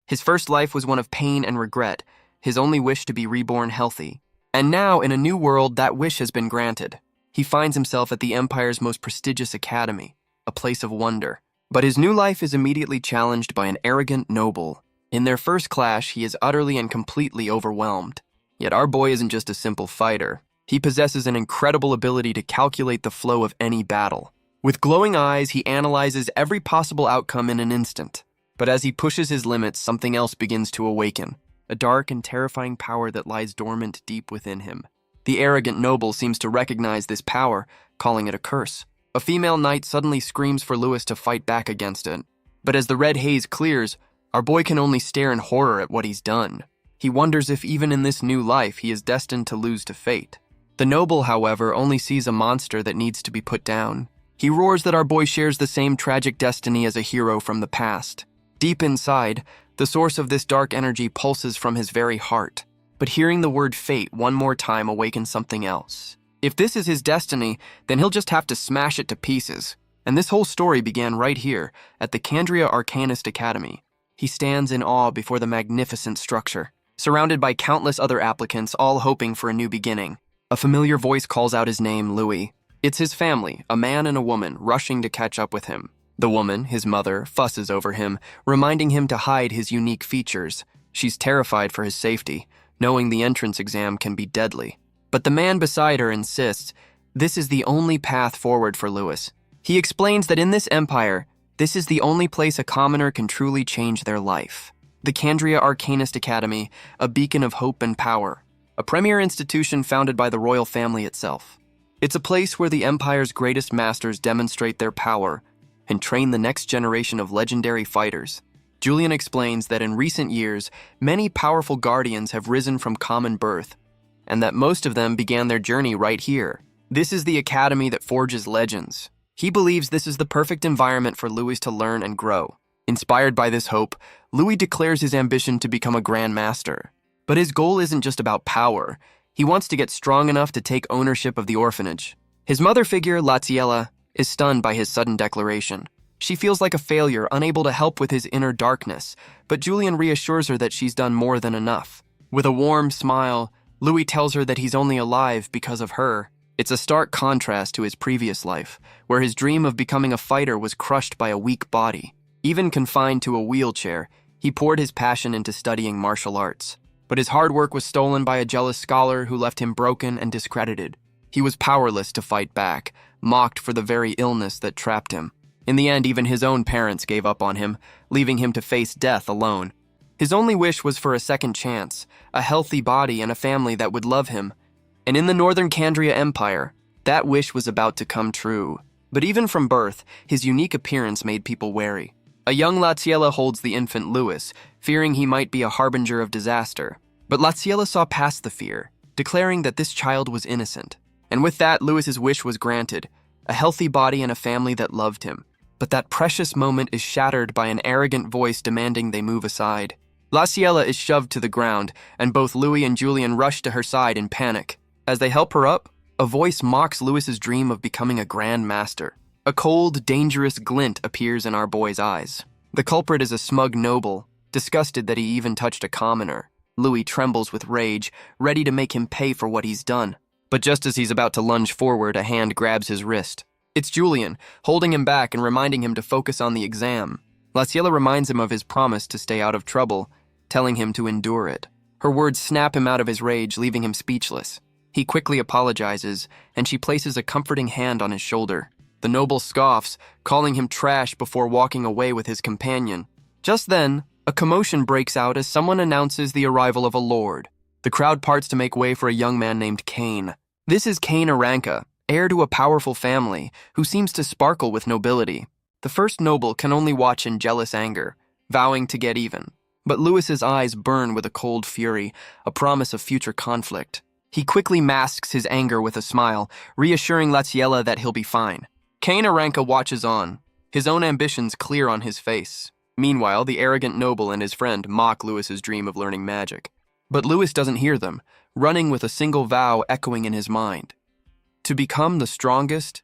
His first life was one of pain and regret, his only wish to be reborn healthy. And now, in a new world, that wish has been granted. He finds himself at the Empire's most prestigious academy, a place of wonder. But his new life is immediately challenged by an arrogant noble. In their first clash, he is utterly and completely overwhelmed. Yet our boy isn't just a simple fighter. He possesses an incredible ability to calculate the flow of any battle. With glowing eyes, he analyzes every possible outcome in an instant. But as he pushes his limits, something else begins to awaken, a dark and terrifying power that lies dormant deep within him. The arrogant noble seems to recognize this power, calling it a curse. A female knight suddenly screams for Lewis to fight back against it. But as the red haze clears, our boy can only stare in horror at what he's done. He wonders if even in this new life he is destined to lose to fate. The noble, however, only sees a monster that needs to be put down. He roars that our boy shares the same tragic destiny as a hero from the past. Deep inside, the source of this dark energy pulses from his very heart. But hearing the word fate one more time awakens something else. If this is his destiny, then he'll just have to smash it to pieces. And this whole story began right here, at the Candria Arcanist Academy. He stands in awe before the magnificent structure, surrounded by countless other applicants, all hoping for a new beginning. A familiar voice calls out his name, Louis. It's his family, a man and a woman, rushing to catch up with him. The woman, his mother, fusses over him, reminding him to hide his unique features. She's terrified for his safety, knowing the entrance exam can be deadly. But the man beside her insists this is the only path forward for Lewis. He explains that in this empire, this is the only place a commoner can truly change their life. The Candria Arcanist Academy, a beacon of hope and power, a premier institution founded by the royal family itself. It's a place where the Empire's greatest masters demonstrate their power and train the next generation of legendary fighters. Julian explains that in recent years, many powerful guardians have risen from common birth, and that most of them began their journey right here. This is the academy that forges legends. He believes this is the perfect environment for Louis to learn and grow. Inspired by this hope, Louis declares his ambition to become a Grand Master. But his goal isn't just about power. He wants to get strong enough to take ownership of the orphanage. His mother figure, Laziella, is stunned by his sudden declaration. She feels like a failure, unable to help with his inner darkness, but Julian reassures her that she's done more than enough. With a warm smile, Louis tells her that he's only alive because of her. It's a stark contrast to his previous life, where his dream of becoming a fighter was crushed by a weak body. Even confined to a wheelchair, he poured his passion into studying martial arts. But his hard work was stolen by a jealous scholar who left him broken and discredited. He was powerless to fight back, mocked for the very illness that trapped him. In the end, even his own parents gave up on him, leaving him to face death alone. His only wish was for a second chance, a healthy body and a family that would love him. And in the Northern Candria Empire, that wish was about to come true. But even from birth, his unique appearance made people wary. A young Laziella holds the infant Louis, fearing he might be a harbinger of disaster. But Laziella saw past the fear, declaring that this child was innocent. And with that, Louis's wish was granted, a healthy body and a family that loved him. But that precious moment is shattered by an arrogant voice demanding they move aside. Laziella is shoved to the ground, and both Louis and Julian rush to her side in panic. As they help her up, a voice mocks Louis's dream of becoming a Grand Master. A cold, dangerous glint appears in our boy's eyes. The culprit is a smug noble, disgusted that he even touched a commoner. Louis trembles with rage, ready to make him pay for what he's done. But just as he's about to lunge forward, a hand grabs his wrist. It's Julian, holding him back and reminding him to focus on the exam. Laziella reminds him of his promise to stay out of trouble, telling him to endure it. Her words snap him out of his rage, leaving him speechless. He quickly apologizes, and she places a comforting hand on his shoulder. The noble scoffs, calling him trash before walking away with his companion. Just then, a commotion breaks out as someone announces the arrival of a lord. The crowd parts to make way for a young man named Cain. This is Cain Aranka, heir to a powerful family, who seems to sparkle with nobility. The first noble can only watch in jealous anger, vowing to get even. But Louis's eyes burn with a cold fury, a promise of future conflict. He quickly masks his anger with a smile, reassuring Laziella that he'll be fine. Cain Aranka watches on, his own ambitions clear on his face. Meanwhile, the arrogant noble and his friend mock Louis's dream of learning magic. But Louis doesn't hear them, running with a single vow echoing in his mind. To become the strongest,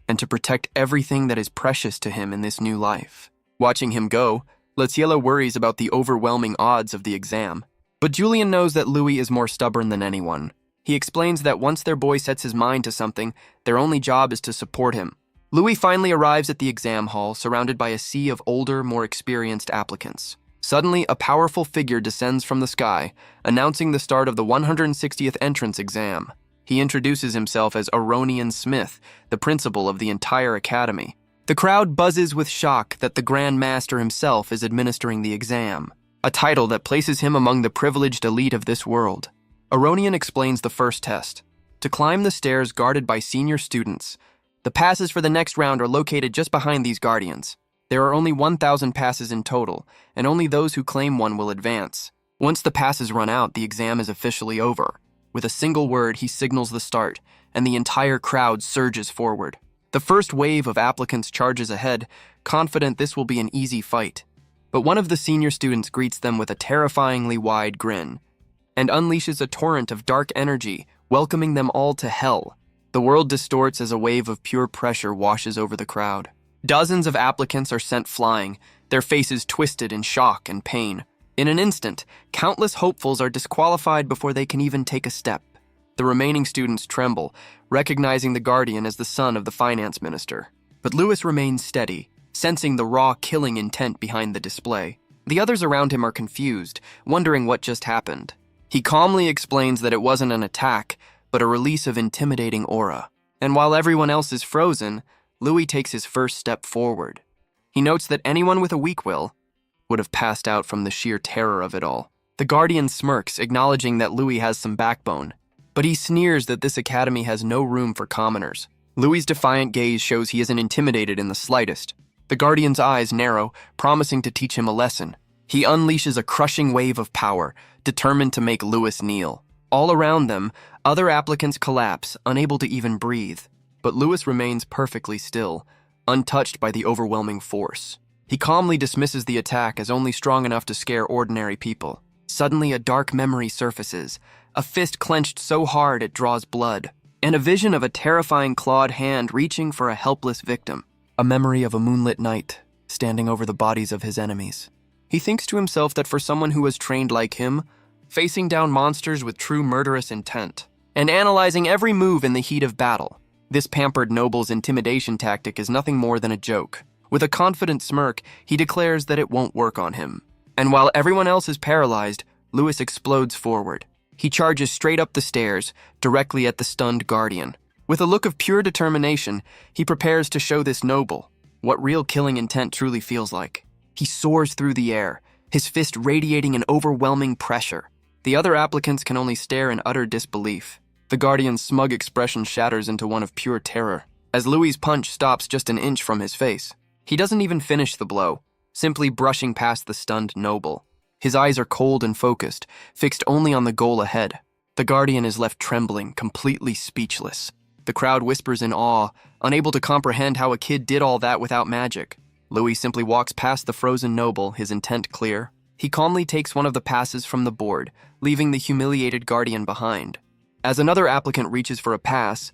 and to protect everything that is precious to him in this new life. Watching him go, Letiela worries about the overwhelming odds of the exam. But Julian knows that Louis is more stubborn than anyone. He explains that once their boy sets his mind to something, their only job is to support him. Louis finally arrives at the exam hall, surrounded by a sea of older, more experienced applicants. Suddenly, a powerful figure descends from the sky, announcing the start of the 160th entrance exam. He introduces himself as Aronian Smith, the principal of the entire academy. The crowd buzzes with shock that the Grand Master himself is administering the exam, a title that places him among the privileged elite of this world. Aronian explains the first test. To climb the stairs guarded by senior students, the passes for the next round are located just behind these guardians. There are only 1,000 passes in total, and only those who claim one will advance. Once the passes run out, the exam is officially over. With a single word, he signals the start, and the entire crowd surges forward. The first wave of applicants charges ahead, confident this will be an easy fight. But one of the senior students greets them with a terrifyingly wide grin, and unleashes a torrent of dark energy, welcoming them all to hell. The world distorts as a wave of pure pressure washes over the crowd. Dozens of applicants are sent flying, their faces twisted in shock and pain. In an instant, countless hopefuls are disqualified before they can even take a step. The remaining students tremble, recognizing the guardian as the son of the finance minister. But Louis remains steady, sensing the raw killing intent behind the display. The others around him are confused, wondering what just happened. He calmly explains that it wasn't an attack, but a release of intimidating aura. And while everyone else is frozen, Louis takes his first step forward. He notes that anyone with a weak will would have passed out from the sheer terror of it all. The guardian smirks, acknowledging that Louis has some backbone, but he sneers that this academy has no room for commoners. Louis's defiant gaze shows he isn't intimidated in the slightest. The guardian's eyes narrow, promising to teach him a lesson. He unleashes a crushing wave of power, determined to make Louis kneel. All around them, other applicants collapse, unable to even breathe. But Louis remains perfectly still, untouched by the overwhelming force. He calmly dismisses the attack as only strong enough to scare ordinary people. Suddenly, a dark memory surfaces, a fist clenched so hard it draws blood, and a vision of a terrifying clawed hand reaching for a helpless victim. A memory of a moonlit night, standing over the bodies of his enemies. He thinks to himself that for someone who was trained like him, facing down monsters with true murderous intent, and analyzing every move in the heat of battle, this pampered noble's intimidation tactic is nothing more than a joke. With a confident smirk, he declares that it won't work on him. And while everyone else is paralyzed, Louis explodes forward. He charges straight up the stairs, directly at the stunned guardian. With a look of pure determination, he prepares to show this noble what real killing intent truly feels like. He soars through the air, his fist radiating an overwhelming pressure. The other applicants can only stare in utter disbelief. The guardian's smug expression shatters into one of pure terror, as Louis's punch stops just an inch from his face. He doesn't even finish the blow, simply brushing past the stunned noble. His eyes are cold and focused, fixed only on the goal ahead. The guardian is left trembling, completely speechless. The crowd whispers in awe, unable to comprehend how a kid did all that without magic. Louis simply walks past the frozen noble, his intent clear. He calmly takes one of the passes from the board, leaving the humiliated guardian behind. As another applicant reaches for a pass,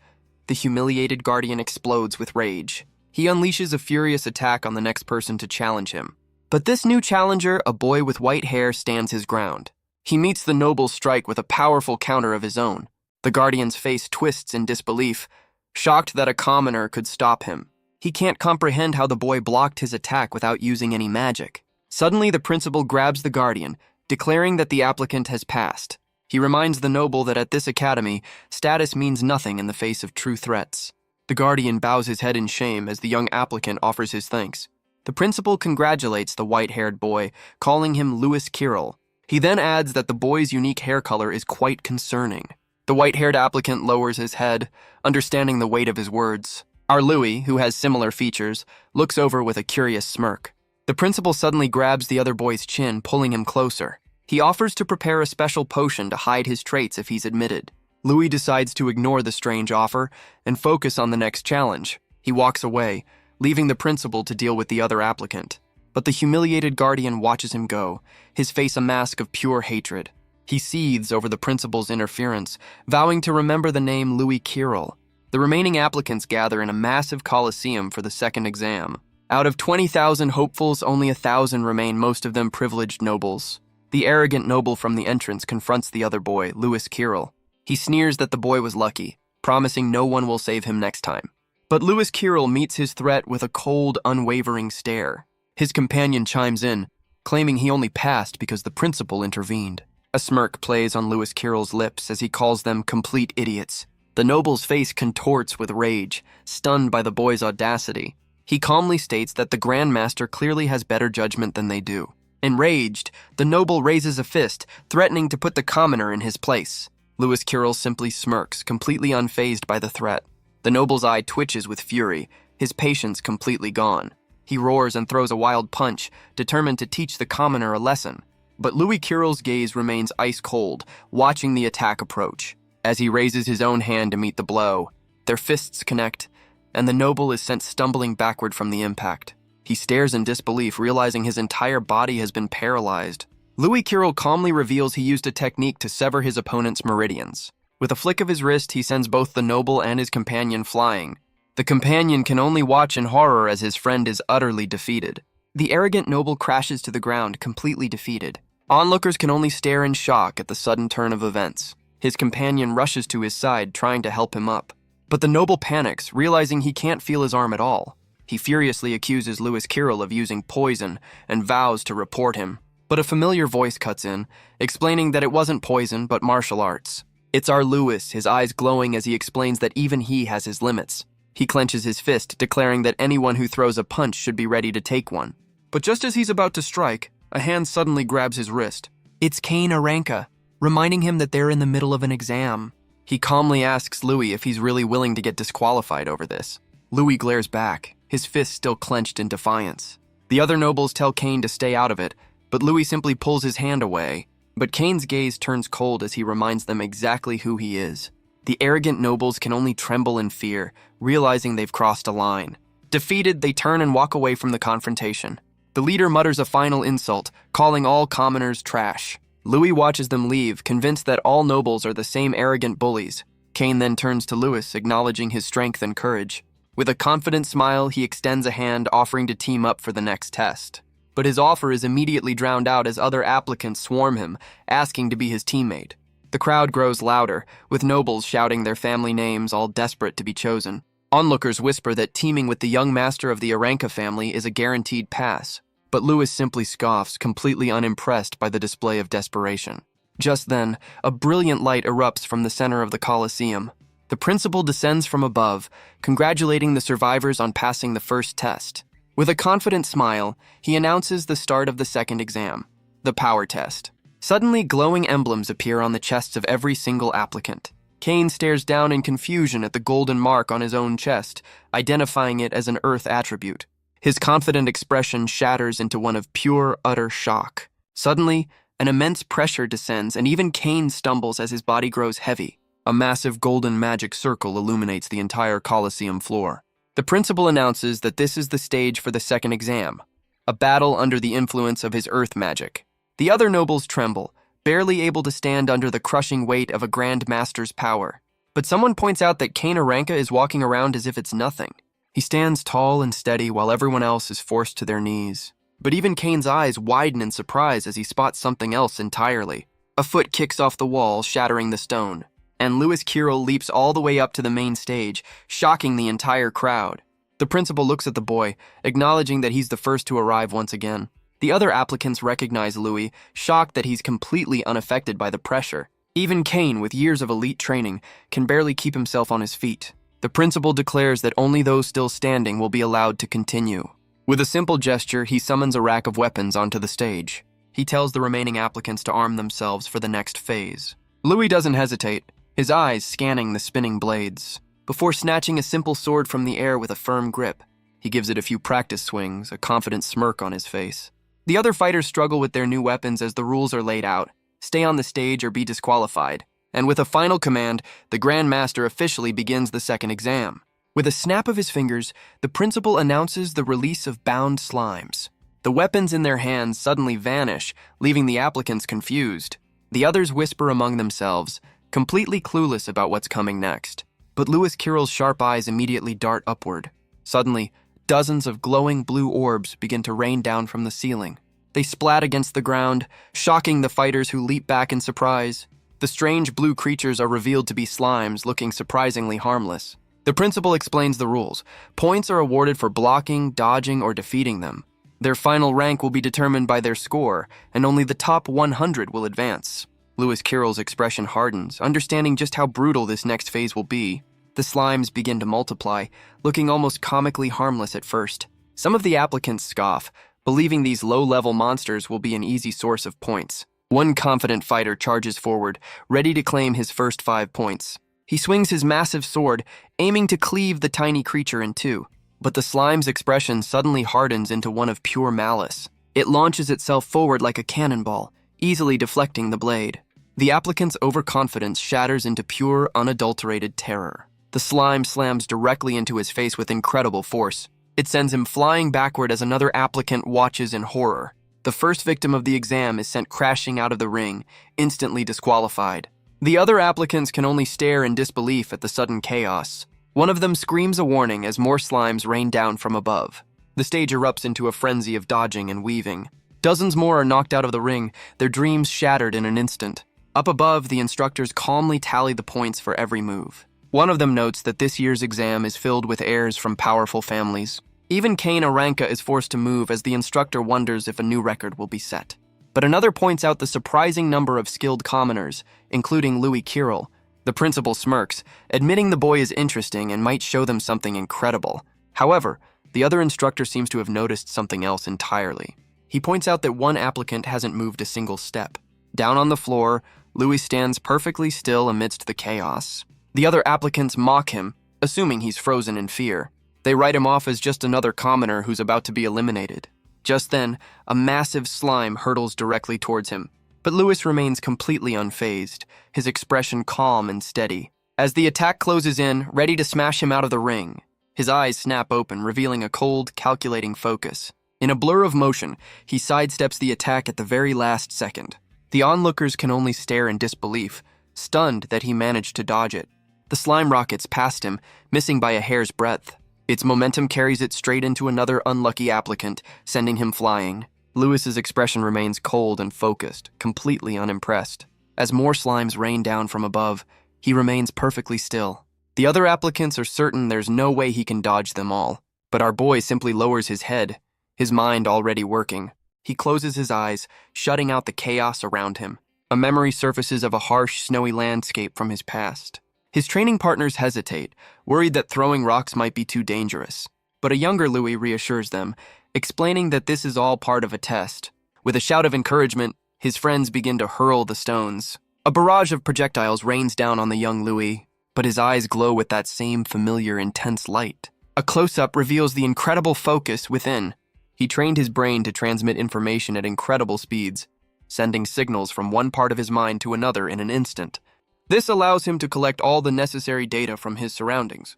the humiliated guardian explodes with rage. He unleashes a furious attack on the next person to challenge him. But this new challenger, a boy with white hair, stands his ground. He meets the noble's strike with a powerful counter of his own. The guardian's face twists in disbelief, shocked that a commoner could stop him. He can't comprehend how the boy blocked his attack without using any magic. Suddenly, the principal grabs the guardian, declaring that the applicant has passed. He reminds the noble that at this academy, status means nothing in the face of true threats. The guardian bows his head in shame as the young applicant offers his thanks. The principal congratulates the white-haired boy, calling him Louis Kirill. He then adds that the boy's unique hair color is quite concerning. The white-haired applicant lowers his head, understanding the weight of his words. Our Louis, who has similar features, looks over with a curious smirk. The principal suddenly grabs the other boy's chin, pulling him closer. He offers to prepare a special potion to hide his traits if he's admitted. Louis decides to ignore the strange offer and focus on the next challenge. He walks away, leaving the principal to deal with the other applicant. But the humiliated guardian watches him go, his face a mask of pure hatred. He seethes over the principal's interference, vowing to remember the name Louis Kirill. The remaining applicants gather in a massive coliseum for the second exam. Out of 20,000 hopefuls, only 1,000 remain, most of them privileged nobles. The arrogant noble from the entrance confronts the other boy, Lewis Kirill. He sneers that the boy was lucky, promising no one will save him next time. But Lewis Kirill meets his threat with a cold, unwavering stare. His companion chimes in, claiming he only passed because the principal intervened. A smirk plays on Lewis Kirill's lips as he calls them complete idiots. The noble's face contorts with rage, stunned by the boy's audacity. He calmly states that the Grand Master clearly has better judgment than they do. Enraged, the noble raises a fist, threatening to put the commoner in his place. Lewis Kirill simply smirks, completely unfazed by the threat. The noble's eye twitches with fury, his patience completely gone. He roars and throws a wild punch, determined to teach the commoner a lesson. But Louis Kirill's gaze remains ice cold, watching the attack approach. As he raises his own hand to meet the blow, their fists connect, and the noble is sent stumbling backward from the impact. He stares in disbelief, realizing his entire body has been paralyzed. Louis Kirill calmly reveals he used a technique to sever his opponent's meridians. With a flick of his wrist, he sends both the noble and his companion flying. The companion can only watch in horror as his friend is utterly defeated. The arrogant noble crashes to the ground, completely defeated. Onlookers can only stare in shock at the sudden turn of events. His companion rushes to his side, trying to help him up. But the noble panics, realizing he can't feel his arm at all. He furiously accuses Lewis Kirill of using poison and vows to report him. But a familiar voice cuts in, explaining that it wasn't poison, but martial arts. It's our Lewis, his eyes glowing as he explains that even he has his limits. He clenches his fist, declaring that anyone who throws a punch should be ready to take one. But just as he's about to strike, a hand suddenly grabs his wrist. It's Cain Aranka, reminding him that they're in the middle of an exam. He calmly asks Louis if he's really willing to get disqualified over this. Louis glares back, his fist still clenched in defiance. The other nobles tell Cain to stay out of it, but Louis simply pulls his hand away. But Cain's gaze turns cold as he reminds them exactly who he is. The arrogant nobles can only tremble in fear, realizing they've crossed a line. Defeated, they turn and walk away from the confrontation. The leader mutters a final insult, calling all commoners trash. Louis watches them leave, convinced that all nobles are the same arrogant bullies. Cain then turns to Lewis, acknowledging his strength and courage. With a confident smile, he extends a hand, offering to team up for the next test. But his offer is immediately drowned out as other applicants swarm him, asking to be his teammate. The crowd grows louder, with nobles shouting their family names, all desperate to be chosen. Onlookers whisper that teaming with the young master of the Aranka family is a guaranteed pass. But Lewis simply scoffs, completely unimpressed by the display of desperation. Just then, a brilliant light erupts from the center of the Colosseum. The principal descends from above, congratulating the survivors on passing the first test. With a confident smile, he announces the start of the second exam, the power test. Suddenly, glowing emblems appear on the chests of every single applicant. Cain stares down in confusion at the golden mark on his own chest, identifying it as an earth attribute. His confident expression shatters into one of pure, utter shock. Suddenly, an immense pressure descends, and even Cain stumbles as his body grows heavy. A massive golden magic circle illuminates the entire Colosseum floor. The principal announces that this is the stage for the second exam, a battle under the influence of his earth magic. The other nobles tremble, barely able to stand under the crushing weight of a Grand Master's power. But someone points out that Cain Aranka is walking around as if it's nothing. He stands tall and steady while everyone else is forced to their knees. But even Cain's eyes widen in surprise as he spots something else entirely. A foot kicks off the wall, shattering the stone. And Lewis Kirill leaps all the way up to the main stage, shocking the entire crowd. The principal looks at the boy, acknowledging that he's the first to arrive once again. The other applicants recognize Louis, shocked that he's completely unaffected by the pressure. Even Cain, with years of elite training, can barely keep himself on his feet. The principal declares that only those still standing will be allowed to continue. With a simple gesture, he summons a rack of weapons onto the stage. He tells the remaining applicants to arm themselves for the next phase. Louis doesn't hesitate, his eyes scanning the spinning blades. Before snatching a simple sword from the air with a firm grip, he gives it a few practice swings, a confident smirk on his face. The other fighters struggle with their new weapons as the rules are laid out. Stay on the stage or be disqualified. And with a final command, the Grand Master officially begins the second exam. With a snap of his fingers, the principal announces the release of bound slimes. The weapons in their hands suddenly vanish, leaving the applicants confused. The others whisper among themselves, completely clueless about what's coming next. But Lewis Kirill's sharp eyes immediately dart upward. Suddenly, Dozens of glowing blue orbs begin to rain down from the ceiling. They splat against the ground, shocking the fighters who leap back in surprise. The strange blue creatures are revealed to be slimes, looking surprisingly harmless. The principal explains the rules. Points are awarded for blocking, dodging, or defeating them. Their final rank will be determined by their score, and only the top 100 will advance. Lewis Carroll's expression hardens, understanding just how brutal this next phase will be. The slimes begin to multiply, looking almost comically harmless at first. Some of the applicants scoff, believing these low-level monsters will be an easy source of points. One confident fighter charges forward, ready to claim his first 5 points. He swings his massive sword, aiming to cleave the tiny creature in two. But the slime's expression suddenly hardens into one of pure malice. It launches itself forward like a cannonball, easily deflecting the blade. The applicant's overconfidence shatters into pure, unadulterated terror. The slime slams directly into his face with incredible force. It sends him flying backward as another applicant watches in horror. The first victim of the exam is sent crashing out of the ring, instantly disqualified. The other applicants can only stare in disbelief at the sudden chaos. One of them screams a warning as more slimes rain down from above. The stage erupts into a frenzy of dodging and weaving. Dozens more are knocked out of the ring, their dreams shattered in an instant. Up above, the instructors calmly tally the points for every move. One of them notes that this year's exam is filled with heirs from powerful families. Even Kane Aranka is forced to move as the instructor wonders if a new record will be set. But another points out the surprising number of skilled commoners, including Louis Kirill. The principal smirks, admitting the boy is interesting and might show them something incredible. However, the other instructor seems to have noticed something else entirely. He points out that one applicant hasn't moved a single step. Down on the floor, Louis stands perfectly still amidst the chaos. The other applicants mock him, assuming he's frozen in fear. They write him off as just another commoner who's about to be eliminated. Just then, a massive slime hurtles directly towards him. But Lewis remains completely unfazed, his expression calm and steady. As the attack closes in, ready to smash him out of the ring, his eyes snap open, revealing a cold, calculating focus. In a blur of motion, he sidesteps the attack at the very last second. The onlookers can only stare in disbelief, stunned that he managed to dodge it. The slime rockets past him, missing by a hair's breadth. Its momentum carries it straight into another unlucky applicant, sending him flying. Lewis's expression remains cold and focused, completely unimpressed. As more slimes rain down from above, he remains perfectly still. The other applicants are certain there's no way he can dodge them all. But our boy simply lowers his head, his mind already working. He closes his eyes, shutting out the chaos around him. A memory surfaces of a harsh, snowy landscape from his past. His training partners hesitate, worried that throwing rocks might be too dangerous. But a younger Louis reassures them, explaining that this is all part of a test. With a shout of encouragement, his friends begin to hurl the stones. A barrage of projectiles rains down on the young Louis, but his eyes glow with that same familiar, intense light. A close-up reveals the incredible focus within. He trained his brain to transmit information at incredible speeds, sending signals from one part of his mind to another in an instant. This allows him to collect all the necessary data from his surroundings,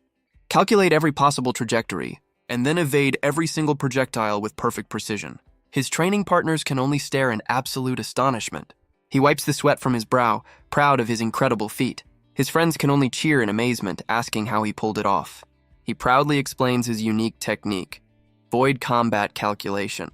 calculate every possible trajectory, and then evade every single projectile with perfect precision. His training partners can only stare in absolute astonishment. He wipes the sweat from his brow, proud of his incredible feat. His friends can only cheer in amazement, asking how he pulled it off. He proudly explains his unique technique, void combat calculation.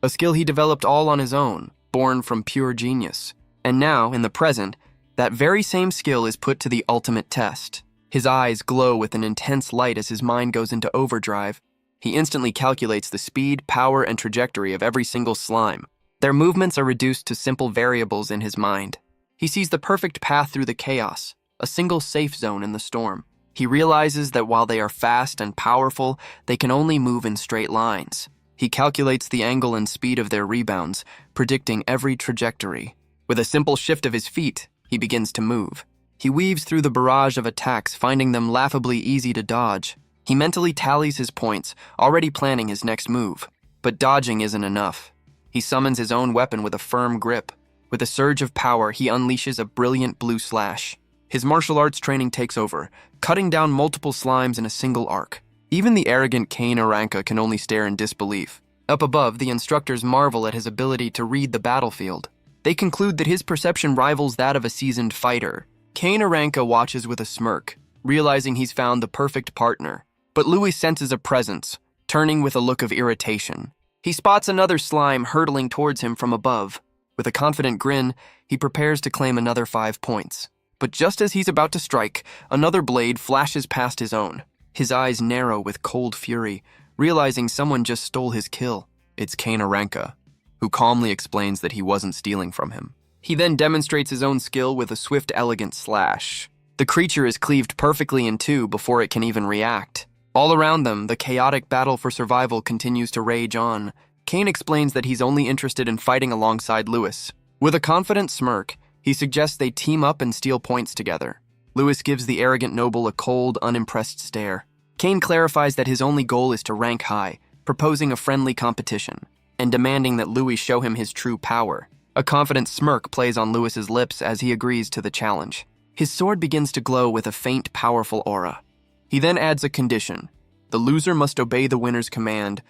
A skill he developed all on his own, born from pure genius. And now, in the present, that very same skill is put to the ultimate test. His eyes glow with an intense light as his mind goes into overdrive. He instantly calculates the speed, power, and trajectory of every single slime. Their movements are reduced to simple variables in his mind. He sees the perfect path through the chaos, a single safe zone in the storm. He realizes that while they are fast and powerful, they can only move in straight lines. He calculates the angle and speed of their rebounds, predicting every trajectory. With a simple shift of his feet, he begins to move. He weaves through the barrage of attacks, finding them laughably easy to dodge. He mentally tallies his points, already planning his next move. But dodging isn't enough. He summons his own weapon with a firm grip. With a surge of power, he unleashes a brilliant blue slash. His martial arts training takes over, cutting down multiple slimes in a single arc. Even the arrogant Kane Aranka can only stare in disbelief. Up above, the instructors marvel at his ability to read the battlefield. They conclude that his perception rivals that of a seasoned fighter. Kane Aranka watches with a smirk, realizing he's found the perfect partner. But Louis senses a presence, turning with a look of irritation. He spots another slime hurtling towards him from above. With a confident grin, he prepares to claim another 5 points. But just as he's about to strike, another blade flashes past his own. His eyes narrow with cold fury, realizing someone just stole his kill. It's Kane Aranka, who calmly explains that he wasn't stealing from him. He then demonstrates his own skill with a swift, elegant slash. The creature is cleaved perfectly in two before it can even react. All around them, the chaotic battle for survival continues to rage on. Kane explains that he's only interested in fighting alongside Lewis. With a confident smirk, he suggests they team up and steal points together. Lewis gives the arrogant noble a cold, unimpressed stare. Kane clarifies that his only goal is to rank high, proposing a friendly competition, and demanding that Louis show him his true power. A confident smirk plays on Lewis's lips as he agrees to the challenge. His sword begins to glow with a faint, powerful aura. He then adds a condition. The loser must obey the winner's command.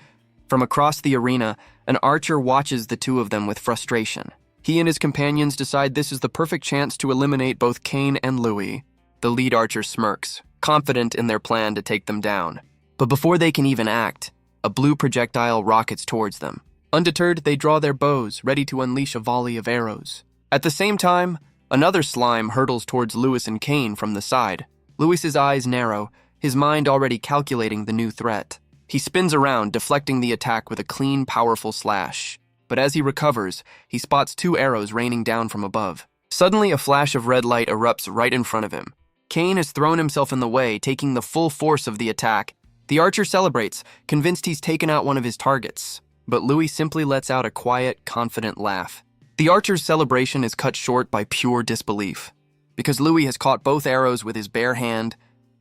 From across the arena, an archer watches the two of them with frustration. He and his companions decide this is the perfect chance to eliminate both Kane and Louis. The lead archer smirks, confident in their plan to take them down. But before they can even act, a blue projectile rockets towards them. Undeterred, they draw their bows, ready to unleash a volley of arrows. At the same time, another slime hurtles towards Lewis and Kane from the side. Lewis's eyes narrow, his mind already calculating the new threat. He spins around, deflecting the attack with a clean, powerful slash. But as he recovers, he spots 2 arrows raining down from above. Suddenly, a flash of red light erupts right in front of him. Kane has thrown himself in the way, taking the full force of the attack. The archer celebrates, convinced he's taken out one of his targets. But Louis simply lets out a quiet, confident laugh. The archer's celebration is cut short by pure disbelief. Because Louis has caught both arrows with his bare hand,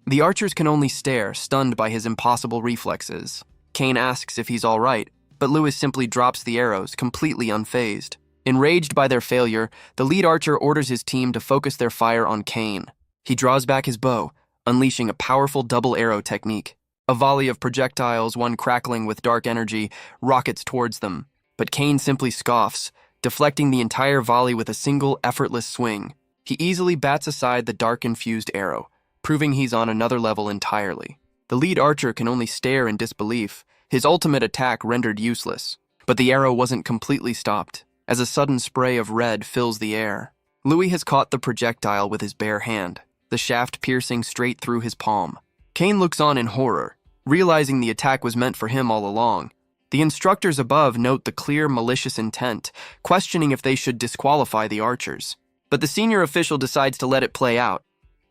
the archers can only stare, stunned by his impossible reflexes. Kane asks if he's all right, but Louis simply drops the arrows, completely unfazed. Enraged by their failure, the lead archer orders his team to focus their fire on Kane. He draws back his bow, unleashing a powerful double arrow technique. A volley of projectiles, one crackling with dark energy, rockets towards them. But Kane simply scoffs, deflecting the entire volley with a single effortless swing. He easily bats aside the dark-infused arrow, proving he's on another level entirely. The lead archer can only stare in disbelief, his ultimate attack rendered useless. But the arrow wasn't completely stopped, as a sudden spray of red fills the air. Louis has caught the projectile with his bare hand, the shaft piercing straight through his palm. Kane looks on in horror, realizing the attack was meant for him all along. The instructors above note the clear, malicious intent, questioning if they should disqualify the archers. But the senior official decides to let it play out,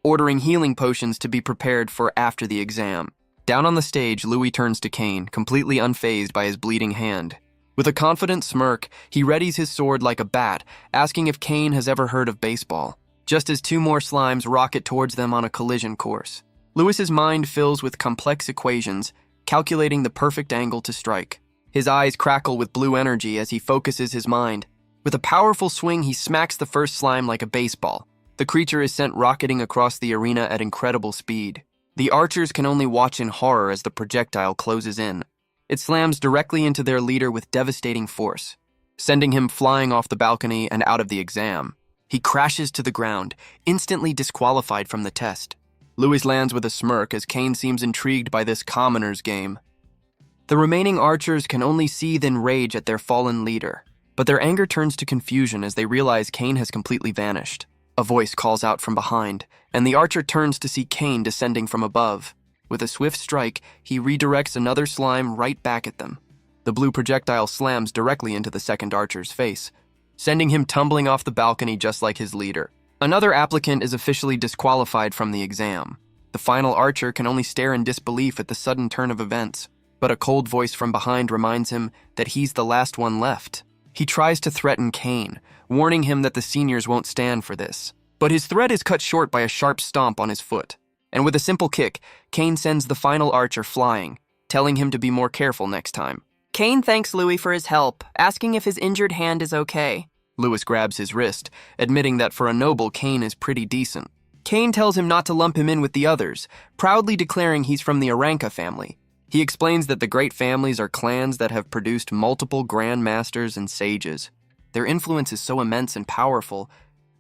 ordering healing potions to be prepared for after the exam. Down on the stage, Louis turns to Kane, completely unfazed by his bleeding hand. With a confident smirk, he readies his sword like a bat, asking if Kane has ever heard of baseball, just as 2 more slimes rocket towards them on a collision course. Lewis's mind fills with complex equations, calculating the perfect angle to strike. His eyes crackle with blue energy as he focuses his mind. With a powerful swing, he smacks the first slime like a baseball. The creature is sent rocketing across the arena at incredible speed. The archers can only watch in horror as the projectile closes in. It slams directly into their leader with devastating force, sending him flying off the balcony and out of the exam. He crashes to the ground, instantly disqualified from the test. Louis lands with a smirk as Kane seems intrigued by this commoner's game. The remaining archers can only seethe in rage at their fallen leader, but their anger turns to confusion as they realize Kane has completely vanished. A voice calls out from behind, and the archer turns to see Kane descending from above. With a swift strike, he redirects another slime right back at them. The blue projectile slams directly into the second archer's face, sending him tumbling off the balcony just like his leader. Another applicant is officially disqualified from the exam. The final archer can only stare in disbelief at the sudden turn of events, but a cold voice from behind reminds him that he's the last one left. He tries to threaten Kane, warning him that the seniors won't stand for this. But his threat is cut short by a sharp stomp on his foot. And with a simple kick, Kane sends the final archer flying, telling him to be more careful next time. Kane thanks Louis for his help, asking if his injured hand is okay. Louis grabs his wrist, admitting that for a noble, Kane is pretty decent. Kane tells him not to lump him in with the others, proudly declaring he's from the Aranka family. He explains that the great families are clans that have produced multiple grand masters and sages. Their influence is so immense and powerful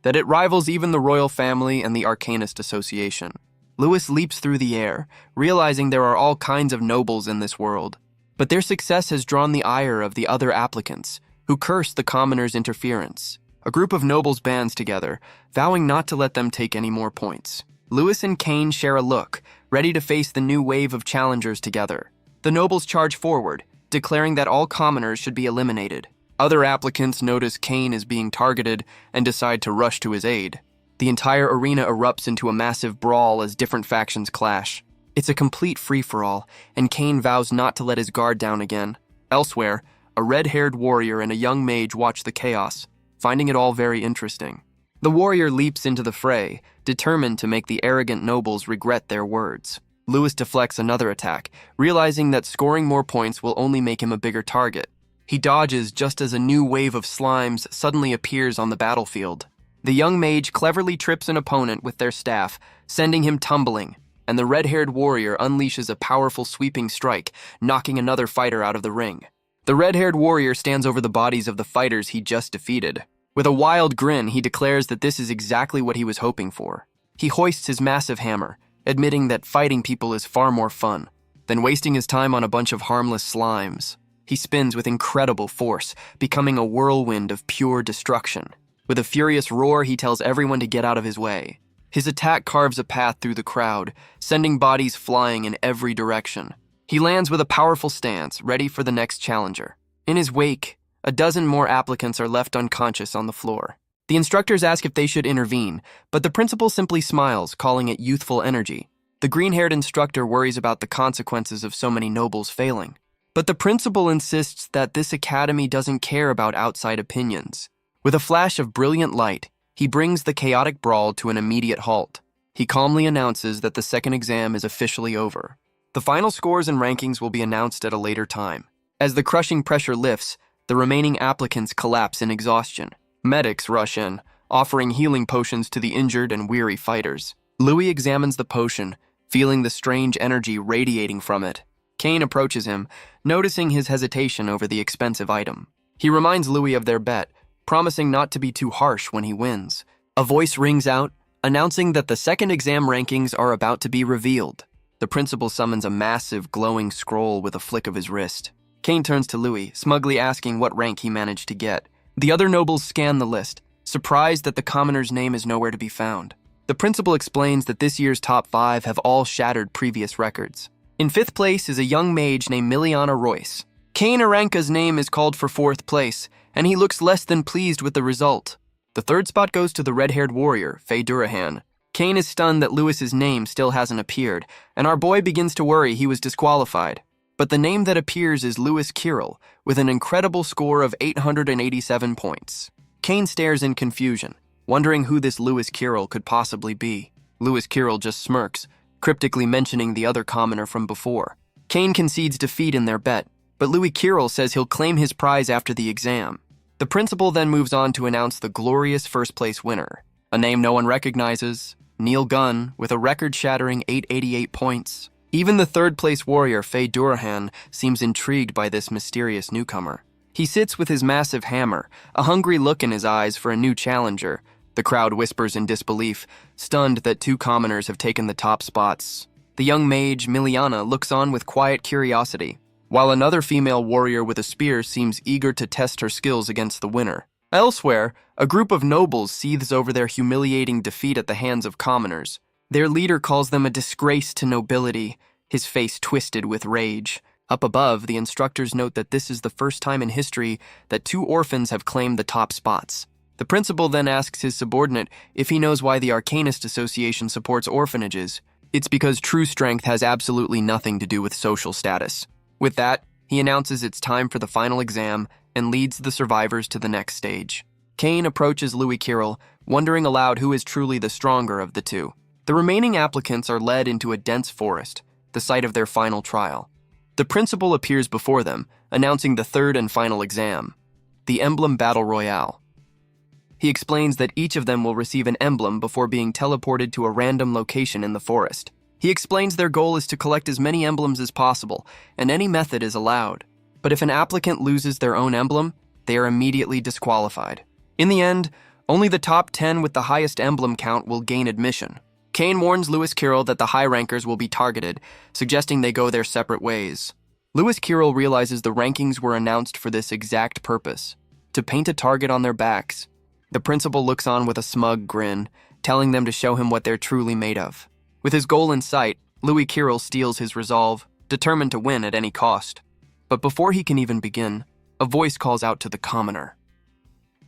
that it rivals even the royal family and the Arcanist Association. Louis leaps through the air, realizing there are all kinds of nobles in this world. But their success has drawn the ire of the other applicants, who curse the commoners' interference. A group of nobles bands together, vowing not to let them take any more points. Lewis and Kane share a look, ready to face the new wave of challengers together. The nobles charge forward, declaring that all commoners should be eliminated. Other applicants notice Kane is being targeted and decide to rush to his aid. The entire arena erupts into a massive brawl as different factions clash. It's a complete free-for-all, and Kane vows not to let his guard down again. Elsewhere, a red-haired warrior and a young mage watch the chaos, finding it all very interesting. The warrior leaps into the fray, determined to make the arrogant nobles regret their words. Lewis deflects another attack, realizing that scoring more points will only make him a bigger target. He dodges just as a new wave of slimes suddenly appears on the battlefield. The young mage cleverly trips an opponent with their staff, sending him tumbling, and the red-haired warrior unleashes a powerful sweeping strike, knocking another fighter out of the ring. The red-haired warrior stands over the bodies of the fighters he just defeated. With a wild grin, he declares that this is exactly what he was hoping for. He hoists his massive hammer, admitting that fighting people is far more fun than wasting his time on a bunch of harmless slimes. He spins with incredible force, becoming a whirlwind of pure destruction. With a furious roar, he tells everyone to get out of his way. His attack carves a path through the crowd, sending bodies flying in every direction. He lands with a powerful stance, ready for the next challenger. In his wake, a dozen more applicants are left unconscious on the floor. The instructors ask if they should intervene, but the principal simply smiles, calling it youthful energy. The green-haired instructor worries about the consequences of so many nobles failing. But the principal insists that this academy doesn't care about outside opinions. With a flash of brilliant light, he brings the chaotic brawl to an immediate halt. He calmly announces that the second exam is officially over. The final scores and rankings will be announced at a later time. As the crushing pressure lifts, the remaining applicants collapse in exhaustion. Medics rush in, offering healing potions to the injured and weary fighters. Louis examines the potion, feeling the strange energy radiating from it. Kane approaches him, noticing his hesitation over the expensive item. He reminds Louis of their bet, promising not to be too harsh when he wins. A voice rings out, announcing that the second exam rankings are about to be revealed. The principal summons a massive, glowing scroll with a flick of his wrist. Kane turns to Louis, smugly asking what rank he managed to get. The other nobles scan the list, surprised that the commoner's name is nowhere to be found. The principal explains that this year's top 5 have all shattered previous records. In 5th place is a young mage named Miliana Royce. Kane Aranka's name is called for 4th place, and he looks less than pleased with the result. The 3rd spot goes to the red-haired warrior, Faye Durahan. Kane is stunned that Lewis's name still hasn't appeared, and our boy begins to worry he was disqualified. But the name that appears is Lewis Kirill, with an incredible score of 887 points. Kane stares in confusion, wondering who this Lewis Kirill could possibly be. Lewis Kirill just smirks, cryptically mentioning the other commoner from before. Kane concedes defeat in their bet, but Louis Kirill says he'll claim his prize after the exam. The principal then moves on to announce the glorious first-place winner, a name no one recognizes, Neil Gunn, with a record-shattering 888 points. Even the 3rd-place warrior, Faye Durahan, seems intrigued by this mysterious newcomer. He sits with his massive hammer, a hungry look in his eyes for a new challenger. The crowd whispers in disbelief, stunned that 2 commoners have taken the top spots. The young mage, Miliana, looks on with quiet curiosity, while another female warrior with a spear seems eager to test her skills against the winner. Elsewhere, a group of nobles seethes over their humiliating defeat at the hands of commoners. Their leader calls them a disgrace to nobility, his face twisted with rage. Up above, the instructors note that this is the first time in history that 2 orphans have claimed the top spots. The principal then asks his subordinate if he knows why the Arcanist Association supports orphanages. It's because true strength has absolutely nothing to do with social status. With that, he announces it's time for the final exam and leads the survivors to the next stage. Kane approaches Louis Kirill, wondering aloud who is truly the stronger of the 2. The remaining applicants are led into a dense forest, the site of their final trial. The principal appears before them, announcing the 3rd and final exam, the Emblem Battle Royale. He explains that each of them will receive an emblem before being teleported to a random location in the forest. He explains their goal is to collect as many emblems as possible, and any method is allowed. But if an applicant loses their own emblem, they are immediately disqualified. In the end, only the top 10 with the highest emblem count will gain admission. Kane warns Lewis Kirill that the high rankers will be targeted, suggesting they go their separate ways. Lewis Carroll realizes the rankings were announced for this exact purpose, to paint a target on their backs. The principal looks on with a smug grin, telling them to show him what they're truly made of. With his goal in sight, Louis Carroll steels his resolve, determined to win at any cost. But before he can even begin, a voice calls out to the commoner.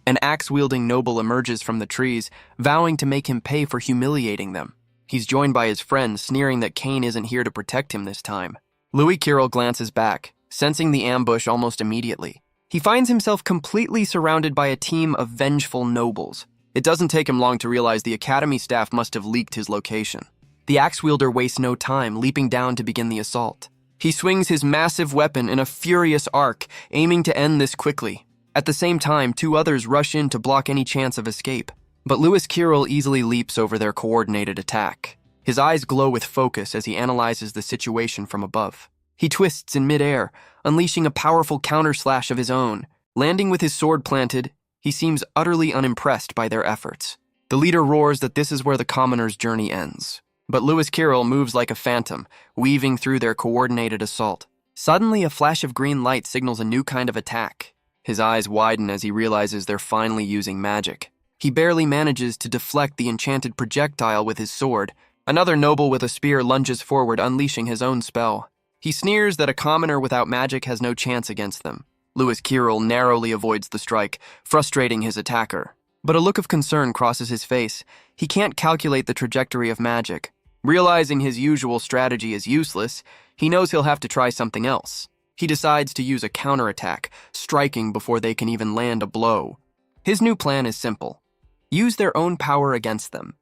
An axe-wielding noble emerges from the trees, vowing to make him pay for humiliating them. He's joined by his friends, sneering that Kane isn't here to protect him this time. Louis Carroll glances back, sensing the ambush almost immediately. He finds himself completely surrounded by a team of vengeful nobles. It doesn't take him long to realize the academy staff must have leaked his location. The axe-wielder wastes no time, leaping down to begin the assault. He swings his massive weapon in a furious arc, aiming to end this quickly. At the same time, two others rush in to block any chance of escape. But Louis Carroll easily leaps over their coordinated attack. His eyes glow with focus as he analyzes the situation from above. He twists in midair, unleashing a powerful counterslash of his own. Landing with his sword planted, he seems utterly unimpressed by their efforts. The leader roars that this is where the commoner's journey ends. But Louis Carroll moves like a phantom, weaving through their coordinated assault. Suddenly, a flash of green light signals a new kind of attack. His eyes widen as he realizes they're finally using magic. He barely manages to deflect the enchanted projectile with his sword. Another noble with a spear lunges forward, unleashing his own spell. He sneers that a commoner without magic has no chance against them. Louis Carroll narrowly avoids the strike, frustrating his attacker. But a look of concern crosses his face. He can't calculate the trajectory of magic. Realizing his usual strategy is useless, he knows he'll have to try something else. He decides to use a counterattack, striking before they can even land a blow. His new plan is simple. Use their own power against them.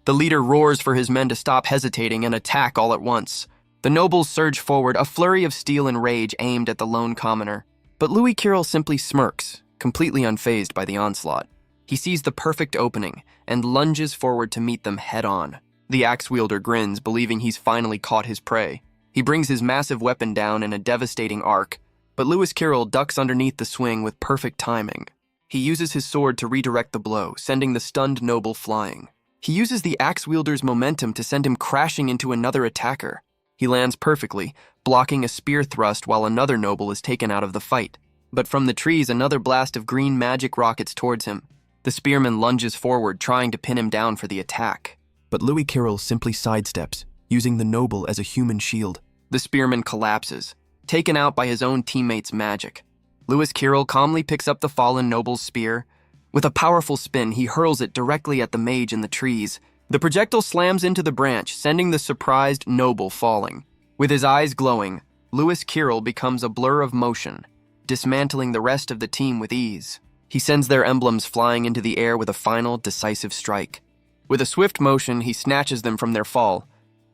The leader roars for his men to stop hesitating and attack all at once. The nobles surge forward, a flurry of steel and rage aimed at the lone commoner. But Louis Carroll simply smirks, completely unfazed by the onslaught. He sees the perfect opening and lunges forward to meet them head-on. The axe-wielder grins, believing he's finally caught his prey. He brings his massive weapon down in a devastating arc, but Louis Carroll ducks underneath the swing with perfect timing. He uses his sword to redirect the blow, sending the stunned noble flying. He uses the axe-wielder's momentum to send him crashing into another attacker. He lands perfectly, blocking a spear thrust while another noble is taken out of the fight. But from the trees, another blast of green magic rockets towards him. The spearman lunges forward, trying to pin him down for the attack. But Louis Carroll simply sidesteps, using the noble as a human shield. The spearman collapses, taken out by his own teammates' magic. Louis Carroll calmly picks up the fallen noble's spear. With a powerful spin, he hurls it directly at the mage in the trees. The projectile slams into the branch, sending the surprised noble falling. With his eyes glowing, Louis Carroll becomes a blur of motion, dismantling the rest of the team with ease. He sends their emblems flying into the air with a final, decisive strike. With a swift motion, he snatches them from their fall,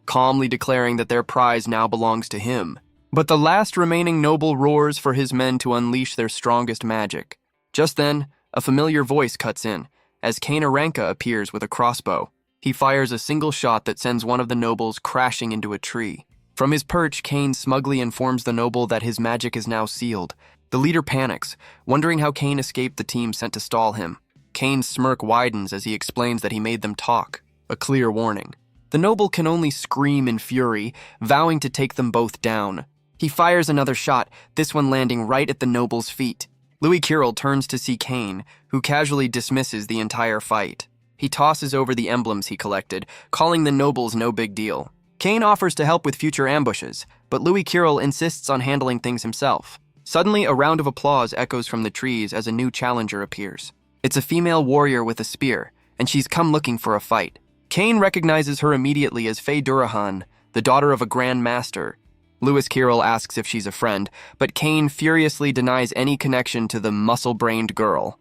calmly declaring that their prize now belongs to him. But the last remaining noble roars for his men to unleash their strongest magic. Just then, a familiar voice cuts in, as Kane Aranka appears with a crossbow. He fires a single shot that sends one of the nobles crashing into a tree. From his perch, Kane smugly informs the noble that his magic is now sealed. The leader panics, wondering how Kane escaped the team sent to stall him. Kane's smirk widens as he explains that he made them talk, a clear warning. The noble can only scream in fury, vowing to take them both down. He fires another shot, this one landing right at the noble's feet. Louis Carroll turns to see Kane, who casually dismisses the entire fight. He tosses over the emblems he collected, calling the nobles no big deal. Kane offers to help with future ambushes, but Louis Carroll insists on handling things himself. Suddenly, a round of applause echoes from the trees as a new challenger appears. It's a female warrior with a spear, and she's come looking for a fight. Kane recognizes her immediately as Faye Durahan, the daughter of a Grand Master. Louis Carroll asks if she's a friend, but Kane furiously denies any connection to the muscle-brained girl.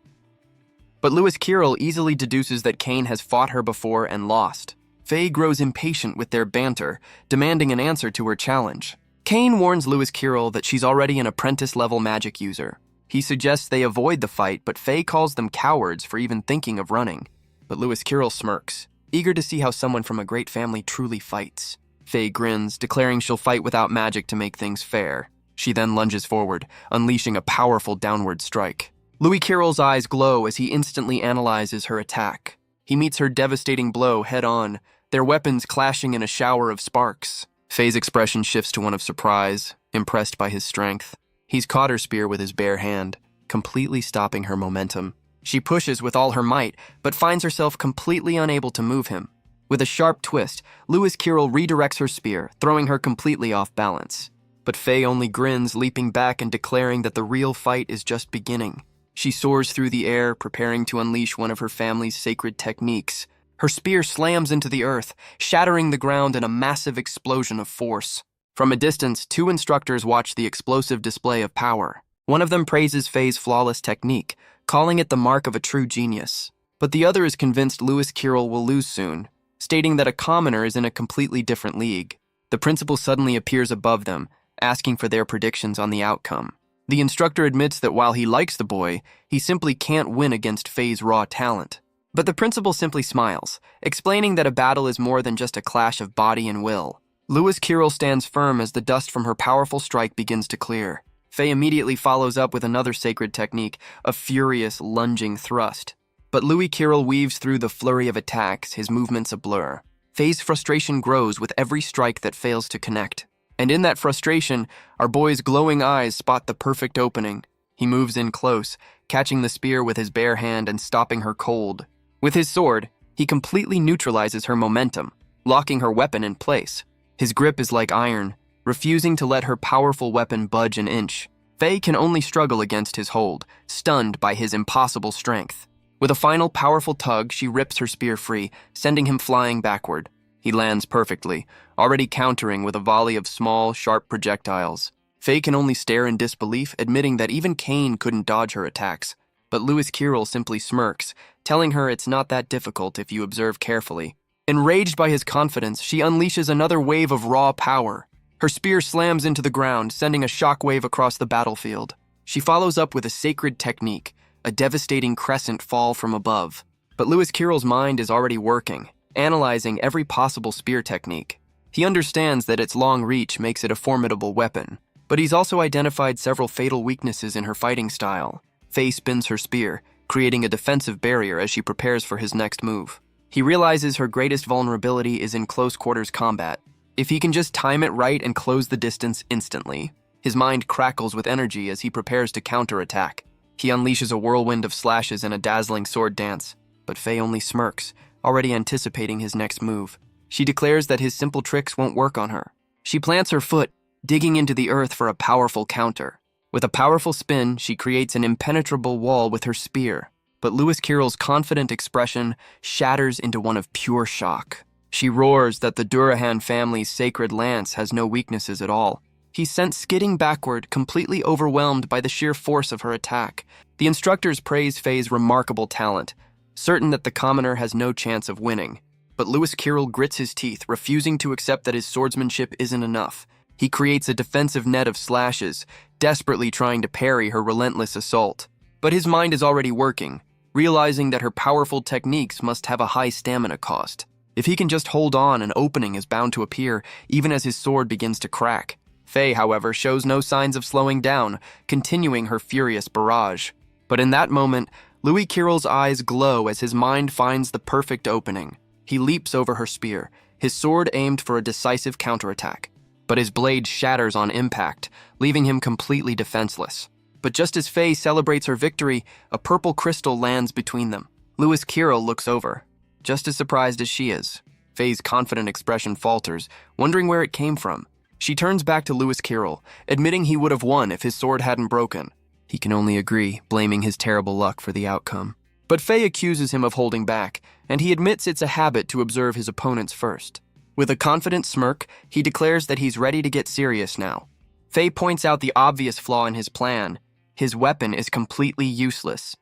But Louis Carroll easily deduces that Kane has fought her before and lost. Faye grows impatient with their banter, demanding an answer to her challenge. Kane warns Louis Carroll that she's already an apprentice-level magic user. He suggests they avoid the fight, but Faye calls them cowards for even thinking of running. But Louis Carroll smirks, eager to see how someone from a great family truly fights. Faye grins, declaring she'll fight without magic to make things fair. She then lunges forward, unleashing a powerful downward strike. Louis Carroll's eyes glow as he instantly analyzes her attack. He meets her devastating blow head-on, their weapons clashing in a shower of sparks. Faye's expression shifts to one of surprise, impressed by his strength. He's caught her spear with his bare hand, completely stopping her momentum. She pushes with all her might, but finds herself completely unable to move him. With a sharp twist, Lewis Carroll redirects her spear, throwing her completely off balance. But Faye only grins, leaping back and declaring that the real fight is just beginning. She soars through the air, preparing to unleash one of her family's sacred techniques. Her spear slams into the earth, shattering the ground in a massive explosion of force. From a distance, two instructors watch the explosive display of power. One of them praises Faye's flawless technique, calling it the mark of a true genius. But the other is convinced Lewis Carroll will lose soon, stating that a commoner is in a completely different league. The principal suddenly appears above them, asking for their predictions on the outcome. The instructor admits that while he likes the boy, he simply can't win against Faye's raw talent. But the principal simply smiles, explaining that a battle is more than just a clash of body and will. Lewis Carroll stands firm as the dust from her powerful strike begins to clear. Faye immediately follows up with another sacred technique, a furious, lunging thrust. But Louis Carroll weaves through the flurry of attacks, his movements a blur. Faye's frustration grows with every strike that fails to connect. And in that frustration, our boy's glowing eyes spot the perfect opening. He moves in close, catching the spear with his bare hand and stopping her cold. With his sword, he completely neutralizes her momentum, locking her weapon in place. His grip is like iron, refusing to let her powerful weapon budge an inch. Faye can only struggle against his hold, stunned by his impossible strength. With a final powerful tug, she rips her spear free, sending him flying backward. He lands perfectly, already countering with a volley of small, sharp projectiles. Faye can only stare in disbelief, admitting that even Cain couldn't dodge her attacks. But Lewis Carroll simply smirks, telling her it's not that difficult if you observe carefully. Enraged by his confidence, she unleashes another wave of raw power. Her spear slams into the ground, sending a shockwave across the battlefield. She follows up with a sacred technique, a devastating crescent fall from above. But Lewis Carroll's mind is already working, analyzing every possible spear technique. He understands that its long reach makes it a formidable weapon, but he's also identified several fatal weaknesses in her fighting style. Faye spins her spear, creating a defensive barrier as she prepares for his next move. He realizes her greatest vulnerability is in close quarters combat. If he can just time it right and close the distance instantly. His mind crackles with energy as he prepares to counterattack. He unleashes a whirlwind of slashes and a dazzling sword dance, but Faye only smirks, already anticipating his next move. She declares that his simple tricks won't work on her. She plants her foot, digging into the earth for a powerful counter. With a powerful spin, she creates an impenetrable wall with her spear. But Lewis Carroll's confident expression shatters into one of pure shock. She roars that the Durahan family's sacred lance has no weaknesses at all. He's sent skidding backward, completely overwhelmed by the sheer force of her attack. The instructors praise Faye's remarkable talent, certain that the commoner has no chance of winning. But Lewis Carroll grits his teeth, refusing to accept that his swordsmanship isn't enough. He creates a defensive net of slashes, desperately trying to parry her relentless assault. But his mind is already working, realizing that her powerful techniques must have a high stamina cost. If he can just hold on, an opening is bound to appear, even as his sword begins to crack. Faye, however, shows no signs of slowing down, continuing her furious barrage. But in that moment, Louis Carroll's eyes glow as his mind finds the perfect opening. He leaps over her spear, his sword aimed for a decisive counterattack. But his blade shatters on impact, leaving him completely defenseless. But just as Faye celebrates her victory, a purple crystal lands between them. Lewis Carroll looks over, just as surprised as she is. Faye's confident expression falters, wondering where it came from. She turns back to Lewis Carroll, admitting he would have won if his sword hadn't broken. He can only agree, blaming his terrible luck for the outcome. But Faye accuses him of holding back, and he admits it's a habit to observe his opponents first. With a confident smirk, he declares that he's ready to get serious now. Faye points out the obvious flaw in his plan. His weapon is completely useless.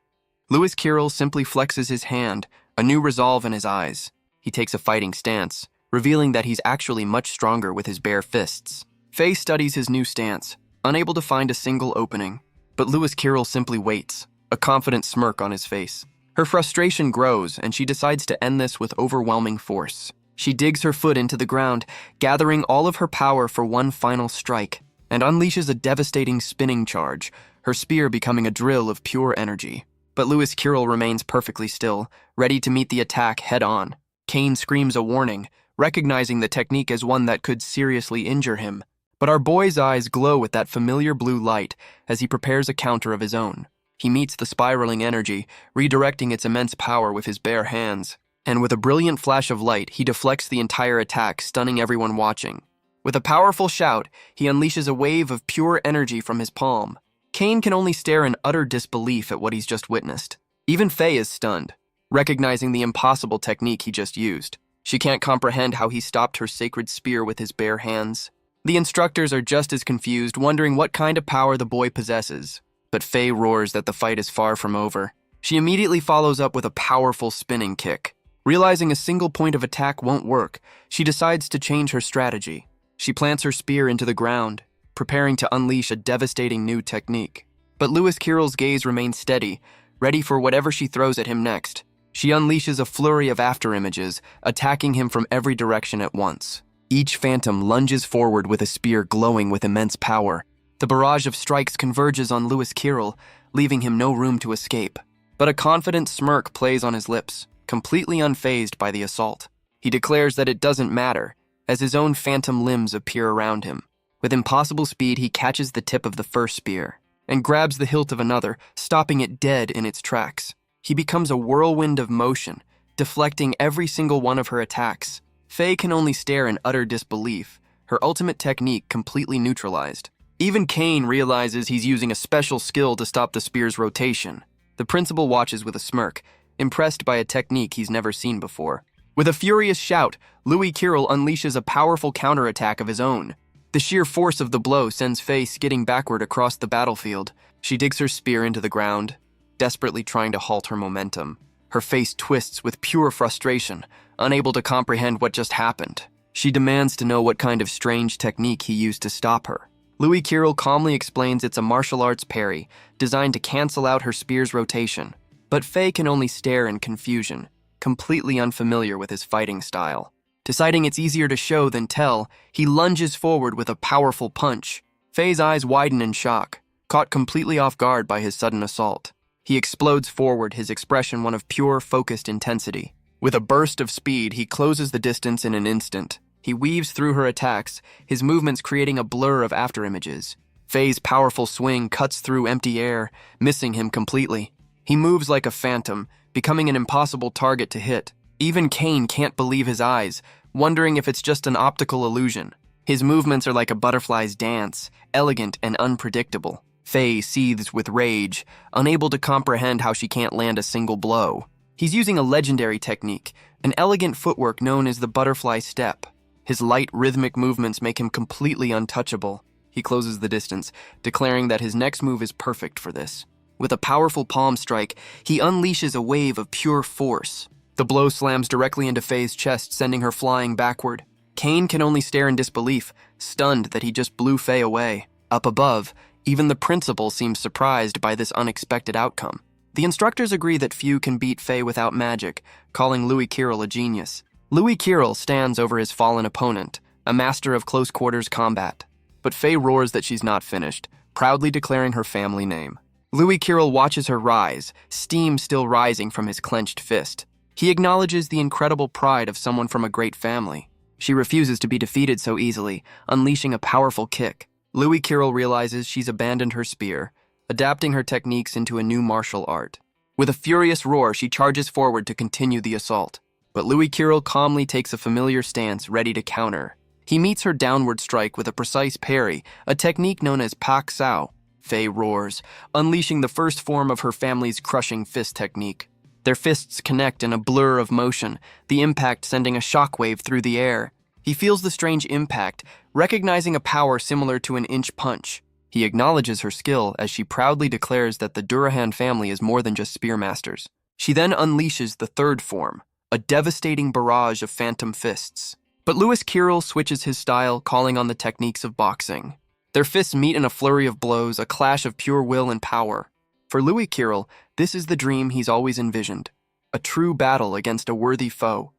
Lewis Carroll simply flexes his hand, a new resolve in his eyes. He takes a fighting stance, revealing that he's actually much stronger with his bare fists. Faye studies his new stance, unable to find a single opening. But Lewis Carroll simply waits, a confident smirk on his face. Her frustration grows, and she decides to end this with overwhelming force. She digs her foot into the ground, gathering all of her power for one final strike, and unleashes a devastating spinning charge, her spear becoming a drill of pure energy. But Lewis Carroll remains perfectly still, ready to meet the attack head-on. Cain screams a warning, recognizing the technique as one that could seriously injure him. But our boy's eyes glow with that familiar blue light as he prepares a counter of his own. He meets the spiraling energy, redirecting its immense power with his bare hands. And with a brilliant flash of light, he deflects the entire attack, stunning everyone watching. With a powerful shout, he unleashes a wave of pure energy from his palm. Kane can only stare in utter disbelief at what he's just witnessed. Even Faye is stunned, recognizing the impossible technique he just used. She can't comprehend how he stopped her sacred spear with his bare hands. The instructors are just as confused, wondering what kind of power the boy possesses. But Faye roars that the fight is far from over. She immediately follows up with a powerful spinning kick. Realizing a single point of attack won't work, she decides to change her strategy. She plants her spear into the ground, preparing to unleash a devastating new technique. But Lewis Carroll's gaze remains steady, ready for whatever she throws at him next. She unleashes a flurry of afterimages, attacking him from every direction at once. Each phantom lunges forward with a spear glowing with immense power. The barrage of strikes converges on Lewis Carroll, leaving him no room to escape. But a confident smirk plays on his lips, completely unfazed by the assault. He declares that it doesn't matter, as his own phantom limbs appear around him. With impossible speed, he catches the tip of the first spear and grabs the hilt of another, stopping it dead in its tracks. He becomes a whirlwind of motion, deflecting every single one of her attacks. Faye can only stare in utter disbelief, her ultimate technique completely neutralized. Even Kane realizes he's using a special skill to stop the spear's rotation. The principal watches with a smirk, impressed by a technique he's never seen before. With a furious shout, Louis Carroll unleashes a powerful counterattack of his own. The sheer force of the blow sends Faye skidding backward across the battlefield. She digs her spear into the ground, desperately trying to halt her momentum. Her face twists with pure frustration, unable to comprehend what just happened. She demands to know what kind of strange technique he used to stop her. Louis Carroll calmly explains it's a martial arts parry, designed to cancel out her spear's rotation. But Faye can only stare in confusion, completely unfamiliar with his fighting style. Deciding it's easier to show than tell, he lunges forward with a powerful punch. Faye's eyes widen in shock, caught completely off guard by his sudden assault. He explodes forward, his expression one of pure, focused intensity. With a burst of speed, he closes the distance in an instant. He weaves through her attacks, his movements creating a blur of afterimages. Faye's powerful swing cuts through empty air, missing him completely. He moves like a phantom, becoming an impossible target to hit. Even Kane can't believe his eyes, wondering if it's just an optical illusion. His movements are like a butterfly's dance, elegant and unpredictable. Faye seethes with rage, unable to comprehend how she can't land a single blow. He's using a legendary technique, an elegant footwork known as the butterfly step. His light, rhythmic movements make him completely untouchable. He closes the distance, declaring that his next move is perfect for this. With a powerful palm strike, he unleashes a wave of pure force. The blow slams directly into Faye's chest, sending her flying backward. Kane can only stare in disbelief, stunned that he just blew Faye away. Up above, even the principal seems surprised by this unexpected outcome. The instructors agree that few can beat Faye without magic, calling Louis Carroll a genius. Louis Carroll stands over his fallen opponent, a master of close-quarters combat. But Faye roars that she's not finished, proudly declaring her family name. Louis Carroll watches her rise, steam still rising from his clenched fist. He acknowledges the incredible pride of someone from a great family. She refuses to be defeated so easily, unleashing a powerful kick. Louis Carroll realizes she's abandoned her spear, adapting her techniques into a new martial art. With a furious roar, she charges forward to continue the assault. But Louis Carroll calmly takes a familiar stance, ready to counter. He meets her downward strike with a precise parry, a technique known as Pak Sao. Faye roars, unleashing the first form of her family's crushing fist technique. Their fists connect in a blur of motion, the impact sending a shockwave through the air. He feels the strange impact, recognizing a power similar to an inch punch. He acknowledges her skill as she proudly declares that the Durahan family is more than just spearmasters. She then unleashes the third form, a devastating barrage of phantom fists. But Louis Carroll switches his style, calling on the techniques of boxing. Their fists meet in a flurry of blows, a clash of pure will and power. For Louis Carroll, this is the dream he's always envisioned, a true battle against a worthy foe.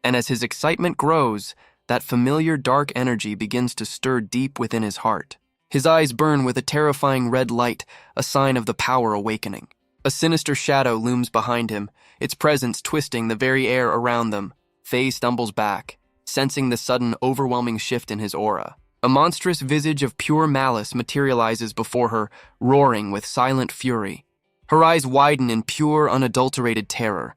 And as his excitement grows, that familiar dark energy begins to stir deep within his heart. His eyes burn with a terrifying red light, a sign of the power awakening. A sinister shadow looms behind him, its presence twisting the very air around them. Faye stumbles back, sensing the sudden, overwhelming shift in his aura. A monstrous visage of pure malice materializes before her, roaring with silent fury. Her eyes widen in pure, unadulterated terror,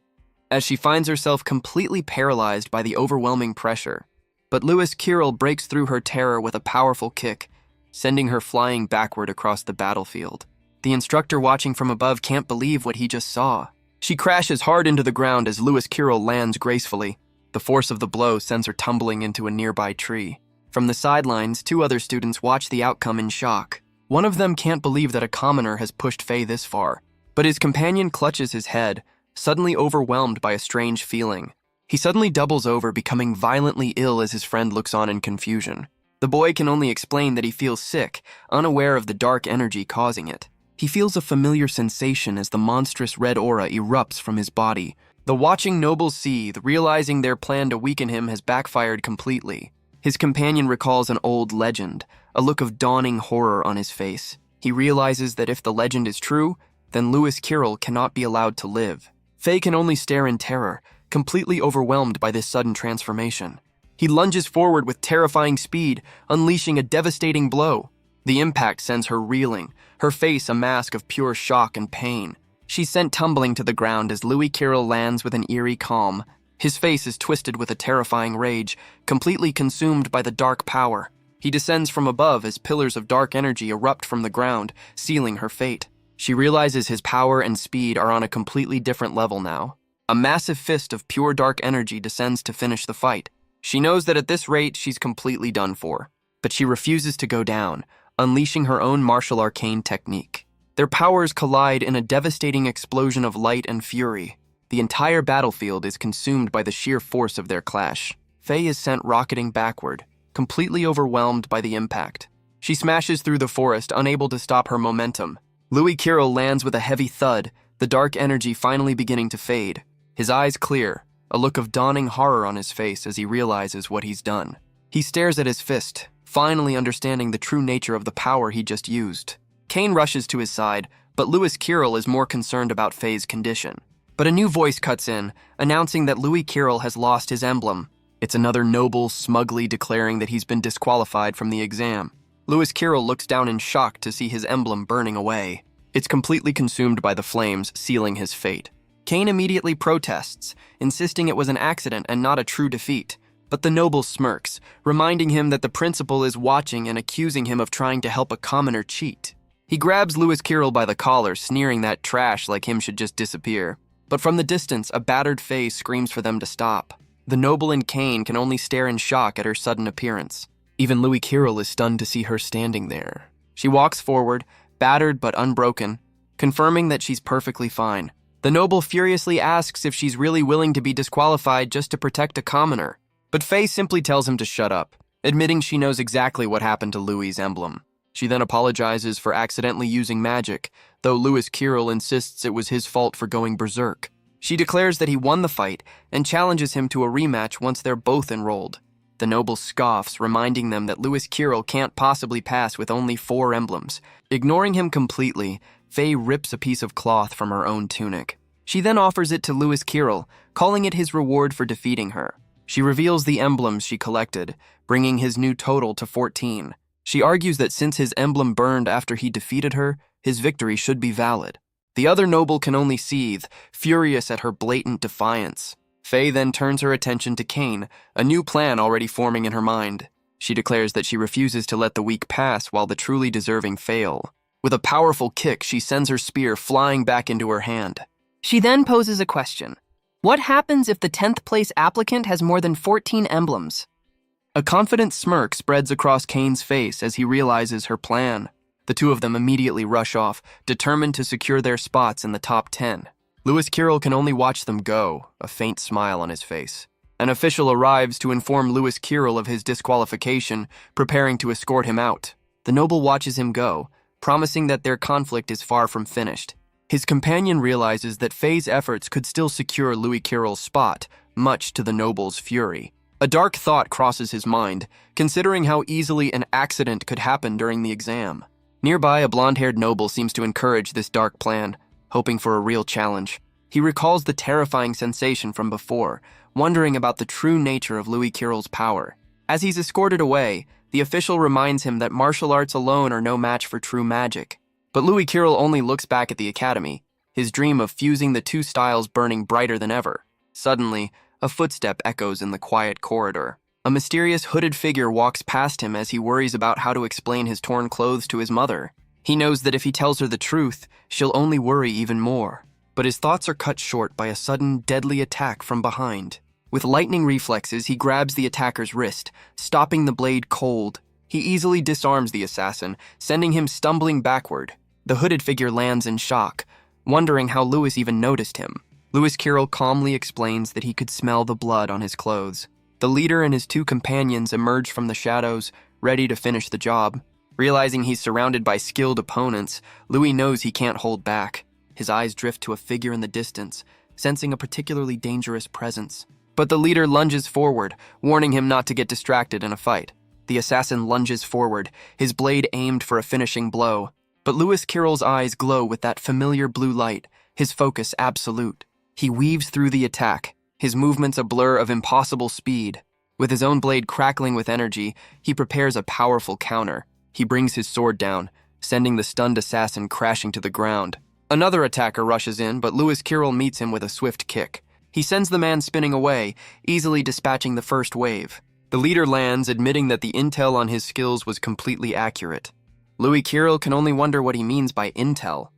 as she finds herself completely paralyzed by the overwhelming pressure. But Lewis Carroll breaks through her terror with a powerful kick, sending her flying backward across the battlefield. The instructor watching from above can't believe what he just saw. She crashes hard into the ground as Lewis Carroll lands gracefully. The force of the blow sends her tumbling into a nearby tree. From the sidelines, 2 other students watch the outcome in shock. One of them can't believe that a commoner has pushed Faye this far, but his companion clutches his head, suddenly overwhelmed by a strange feeling. He suddenly doubles over, becoming violently ill as his friend looks on in confusion. The boy can only explain that he feels sick, unaware of the dark energy causing it. He feels a familiar sensation as the monstrous red aura erupts from his body. The watching nobles seethe, realizing their plan to weaken him has backfired completely. His companion recalls an old legend, a look of dawning horror on his face. He realizes that if the legend is true, then Lewis Carroll cannot be allowed to live. Faye can only stare in terror, completely overwhelmed by this sudden transformation. He lunges forward with terrifying speed, unleashing a devastating blow. The impact sends her reeling, her face a mask of pure shock and pain. She's sent tumbling to the ground as Lewis Carroll lands with an eerie calm. His face is twisted with a terrifying rage, completely consumed by the dark power. He descends from above as pillars of dark energy erupt from the ground, sealing her fate. She realizes his power and speed are on a completely different level now. A massive fist of pure dark energy descends to finish the fight. She knows that at this rate, she's completely done for. But she refuses to go down, unleashing her own martial arcane technique. Their powers collide in a devastating explosion of light and fury. The entire battlefield is consumed by the sheer force of their clash. Faye is sent rocketing backward, completely overwhelmed by the impact. She smashes through the forest, unable to stop her momentum. Lewis Carroll lands with a heavy thud, the dark energy finally beginning to fade. His eyes clear, a look of dawning horror on his face as he realizes what he's done. He stares at his fist, finally understanding the true nature of the power he just used. Kane rushes to his side, but Lewis Carroll is more concerned about Faye's condition. But a new voice cuts in, announcing that Lewis Carroll has lost his emblem. It's another noble smugly declaring that he's been disqualified from the exam. Lewis Carroll looks down in shock to see his emblem burning away. It's completely consumed by the flames, sealing his fate. Kane immediately protests, insisting it was an accident and not a true defeat. But the noble smirks, reminding him that the principal is watching and accusing him of trying to help a commoner cheat. He grabs Lewis Carroll by the collar, sneering that trash like him should just disappear. But from the distance, a battered Faye screams for them to stop. The noble and Kane can only stare in shock at her sudden appearance. Even Lewis Carroll is stunned to see her standing there. She walks forward, battered but unbroken, confirming that she's perfectly fine. The noble furiously asks if she's really willing to be disqualified just to protect a commoner. But Faye simply tells him to shut up, admitting she knows exactly what happened to Louis's emblem. She then apologizes for accidentally using magic, though Lewis Carroll insists it was his fault for going berserk. She declares that he won the fight and challenges him to a rematch once they're both enrolled. The noble scoffs, reminding them that Lewis Carroll can't possibly pass with only 4 emblems. Ignoring him completely, Faye rips a piece of cloth from her own tunic. She then offers it to Lewis Carroll, calling it his reward for defeating her. She reveals the emblems she collected, bringing his new total to 14. She argues that since his emblem burned after he defeated her, his victory should be valid. The other noble can only seethe, furious at her blatant defiance. Faye then turns her attention to Kane, a new plan already forming in her mind. She declares that she refuses to let the weak pass while the truly deserving fail. With a powerful kick, she sends her spear flying back into her hand. She then poses a question. What happens if the 10th place applicant has more than 14 emblems? A confident smirk spreads across Kane's face as he realizes her plan. The two of them immediately rush off, determined to secure their spots in the top 10. Lewis Carroll can only watch them go, a faint smile on his face. An official arrives to inform Lewis Carroll of his disqualification, preparing to escort him out. The noble watches him go, promising that their conflict is far from finished. His companion realizes that Faye's efforts could still secure Lewis Carroll's spot, much to the noble's fury. A dark thought crosses his mind, considering how easily an accident could happen during the exam. Nearby, a blonde-haired noble seems to encourage this dark plan, hoping for a real challenge. He recalls the terrifying sensation from before, wondering about the true nature of Lewis Carroll's power. As he's escorted away, The official reminds him that martial arts alone are no match for true magic. But Louis Kirill only looks back at the academy, his dream of fusing the two styles burning brighter than ever. Suddenly, a footstep echoes in the quiet corridor. A mysterious hooded figure walks past him as he worries about how to explain his torn clothes to his mother. He knows that if he tells her the truth, she'll only worry even more. But his thoughts are cut short by a sudden, deadly attack from behind. With lightning reflexes, he grabs the attacker's wrist, stopping the blade cold. He easily disarms the assassin, sending him stumbling backward. The hooded figure lands in shock, wondering how Louis even noticed him. Louis Kirill calmly explains that he could smell the blood on his clothes. The leader and his two companions emerge from the shadows, ready to finish the job. Realizing he's surrounded by skilled opponents, Louis knows he can't hold back. His eyes drift to a figure in the distance, sensing a particularly dangerous presence. But the leader lunges forward, warning him not to get distracted in a fight. The assassin lunges forward, his blade aimed for a finishing blow. But Louis Kirill's eyes glow with that familiar blue light, his focus absolute. He weaves through the attack, his movements a blur of impossible speed. With his own blade crackling with energy, he prepares a powerful counter. He brings his sword down, sending the stunned assassin crashing to the ground. Another attacker rushes in, but Louis Kirill meets him with a swift kick. He sends the man spinning away, easily dispatching the first wave. The leader lands, admitting that the intel on his skills was completely accurate. Louis Kirill can only wonder what he means by intel.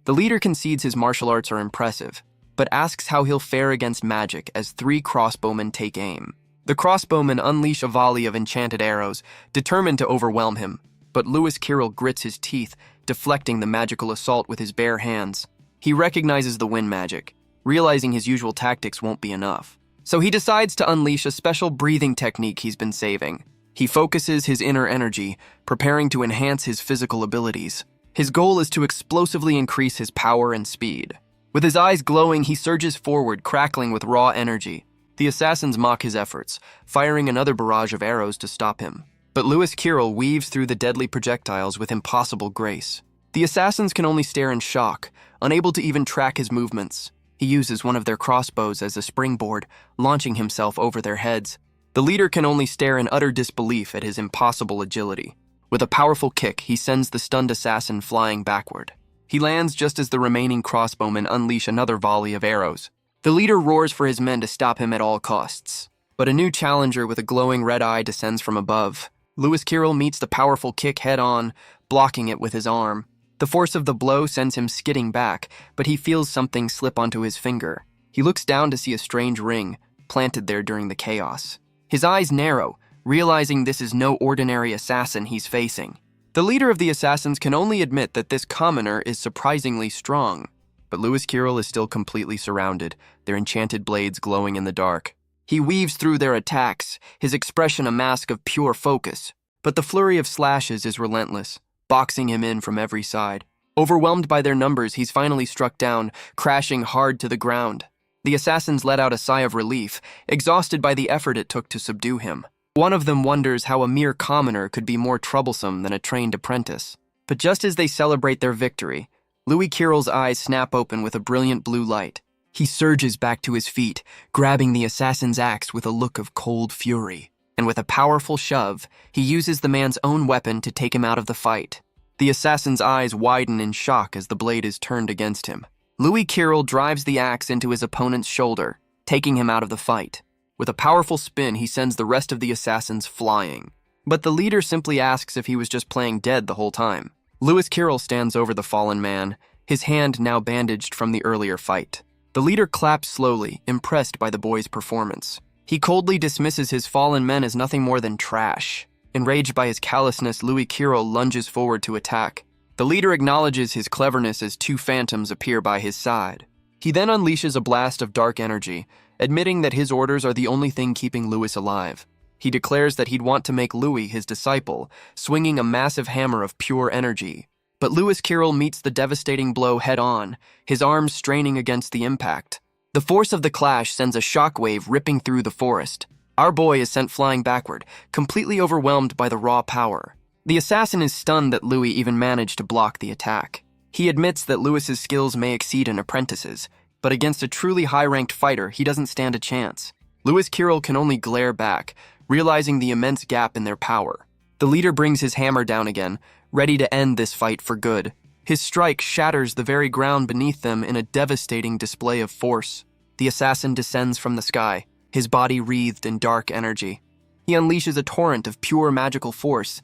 The leader concedes his martial arts are impressive, but asks how he'll fare against magic as 3 crossbowmen take aim. The crossbowmen unleash a volley of enchanted arrows, determined to overwhelm him, but Louis Kirill grits his teeth, deflecting the magical assault with his bare hands. He recognizes the wind magic, realizing his usual tactics won't be enough. So he decides to unleash a special breathing technique he's been saving. He focuses his inner energy, preparing to enhance his physical abilities. His goal is to explosively increase his power and speed. With his eyes glowing, he surges forward, crackling with raw energy. The assassins mock his efforts, firing another barrage of arrows to stop him. But Louis Kirill weaves through the deadly projectiles with impossible grace. The assassins can only stare in shock, unable to even track his movements. He uses one of their crossbows as a springboard, launching himself over their heads. The leader can only stare in utter disbelief at his impossible agility. With a powerful kick, he sends the stunned assassin flying backward. He lands just as the remaining crossbowmen unleash another volley of arrows. The leader roars for his men to stop him at all costs. But a new challenger with a glowing red eye descends from above. Louis Kirill meets the powerful kick head-on, blocking it with his arm. The force of the blow sends him skidding back, but he feels something slip onto his finger. He looks down to see a strange ring, planted there during the chaos. His eyes narrow, realizing this is no ordinary assassin he's facing. The leader of the assassins can only admit that this commoner is surprisingly strong. But Louis Kirill is still completely surrounded, their enchanted blades glowing in the dark. He weaves through their attacks, his expression a mask of pure focus. But the flurry of slashes is relentless, boxing him in from every side. Overwhelmed by their numbers, he's finally struck down, crashing hard to the ground. The assassins let out a sigh of relief, exhausted by the effort it took to subdue him. One of them wonders how a mere commoner could be more troublesome than a trained apprentice. But just as they celebrate their victory, Louis Kirill's eyes snap open with a brilliant blue light. He surges back to his feet, grabbing the assassin's axe with a look of cold fury. And with a powerful shove, he uses the man's own weapon to take him out of the fight. The assassin's eyes widen in shock as the blade is turned against him. Louis Kirill drives the axe into his opponent's shoulder, taking him out of the fight. With a powerful spin, he sends the rest of the assassins flying. But the leader simply asks if he was just playing dead the whole time. Louis Kirill stands over the fallen man, his hand now bandaged from the earlier fight. The leader claps slowly, impressed by the boy's performance. He coldly dismisses his fallen men as nothing more than trash. Enraged by his callousness, Louis Kirill lunges forward to attack. The leader acknowledges his cleverness as 2 phantoms appear by his side. He then unleashes a blast of dark energy, admitting that his orders are the only thing keeping Louis alive. He declares that he'd want to make Louis his disciple, swinging a massive hammer of pure energy. But Louis Kirill meets the devastating blow head-on, his arms straining against the impact. The force of the clash sends a shockwave ripping through the forest. Our boy is sent flying backward, completely overwhelmed by the raw power. The assassin is stunned that Louis even managed to block the attack. He admits that Louis's skills may exceed an apprentice's, but against a truly high-ranked fighter, he doesn't stand a chance. Louis Kirill can only glare back, realizing the immense gap in their power. The leader brings his hammer down again, ready to end this fight for good. His strike shatters the very ground beneath them in a devastating display of force. The assassin descends from the sky, his body wreathed in dark energy. He unleashes a torrent of pure magical force,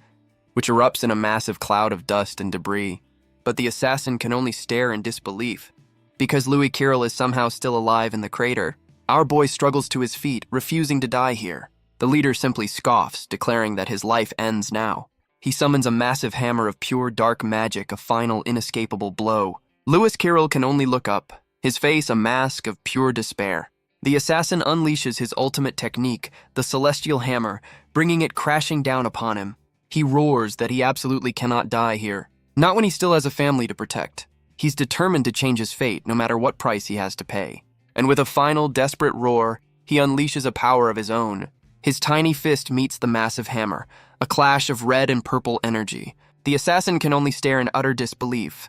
which erupts in a massive cloud of dust and debris. But the assassin can only stare in disbelief. Because Louis Kirill is somehow still alive in the crater, our boy struggles to his feet, refusing to die here. The leader simply scoffs, declaring that his life ends now. He summons a massive hammer of pure dark magic, a final inescapable blow. Louis Kirill can only look up, his face a mask of pure despair. The assassin unleashes his ultimate technique, the celestial hammer, bringing it crashing down upon him. He roars that he absolutely cannot die here. Not when he still has a family to protect. He's determined to change his fate, no matter what price he has to pay. And with a final, desperate roar, he unleashes a power of his own. His tiny fist meets the massive hammer, a clash of red and purple energy. The assassin can only stare in utter disbelief.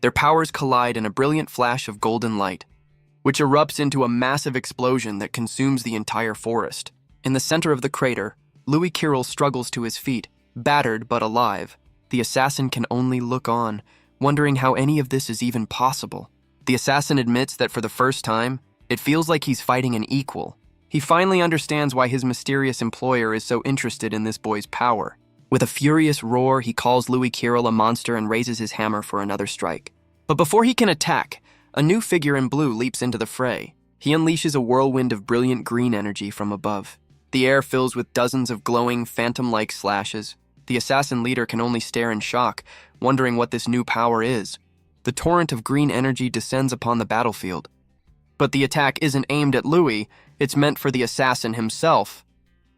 Their powers collide in a brilliant flash of golden light, which erupts into a massive explosion that consumes the entire forest. In the center of the crater, Louis Kirill struggles to his feet, battered but alive. The assassin can only look on, wondering how any of this is even possible. The assassin admits that for the first time, it feels like he's fighting an equal. He finally understands why his mysterious employer is so interested in this boy's power. With a furious roar, he calls Louis Kirill a monster and raises his hammer for another strike. But before he can attack, a new figure in blue leaps into the fray. He unleashes a whirlwind of brilliant green energy from above. The air fills with dozens of glowing, phantom-like slashes. The assassin leader can only stare in shock, wondering what this new power is. The torrent of green energy descends upon the battlefield. But the attack isn't aimed at Louis, it's meant for the assassin himself.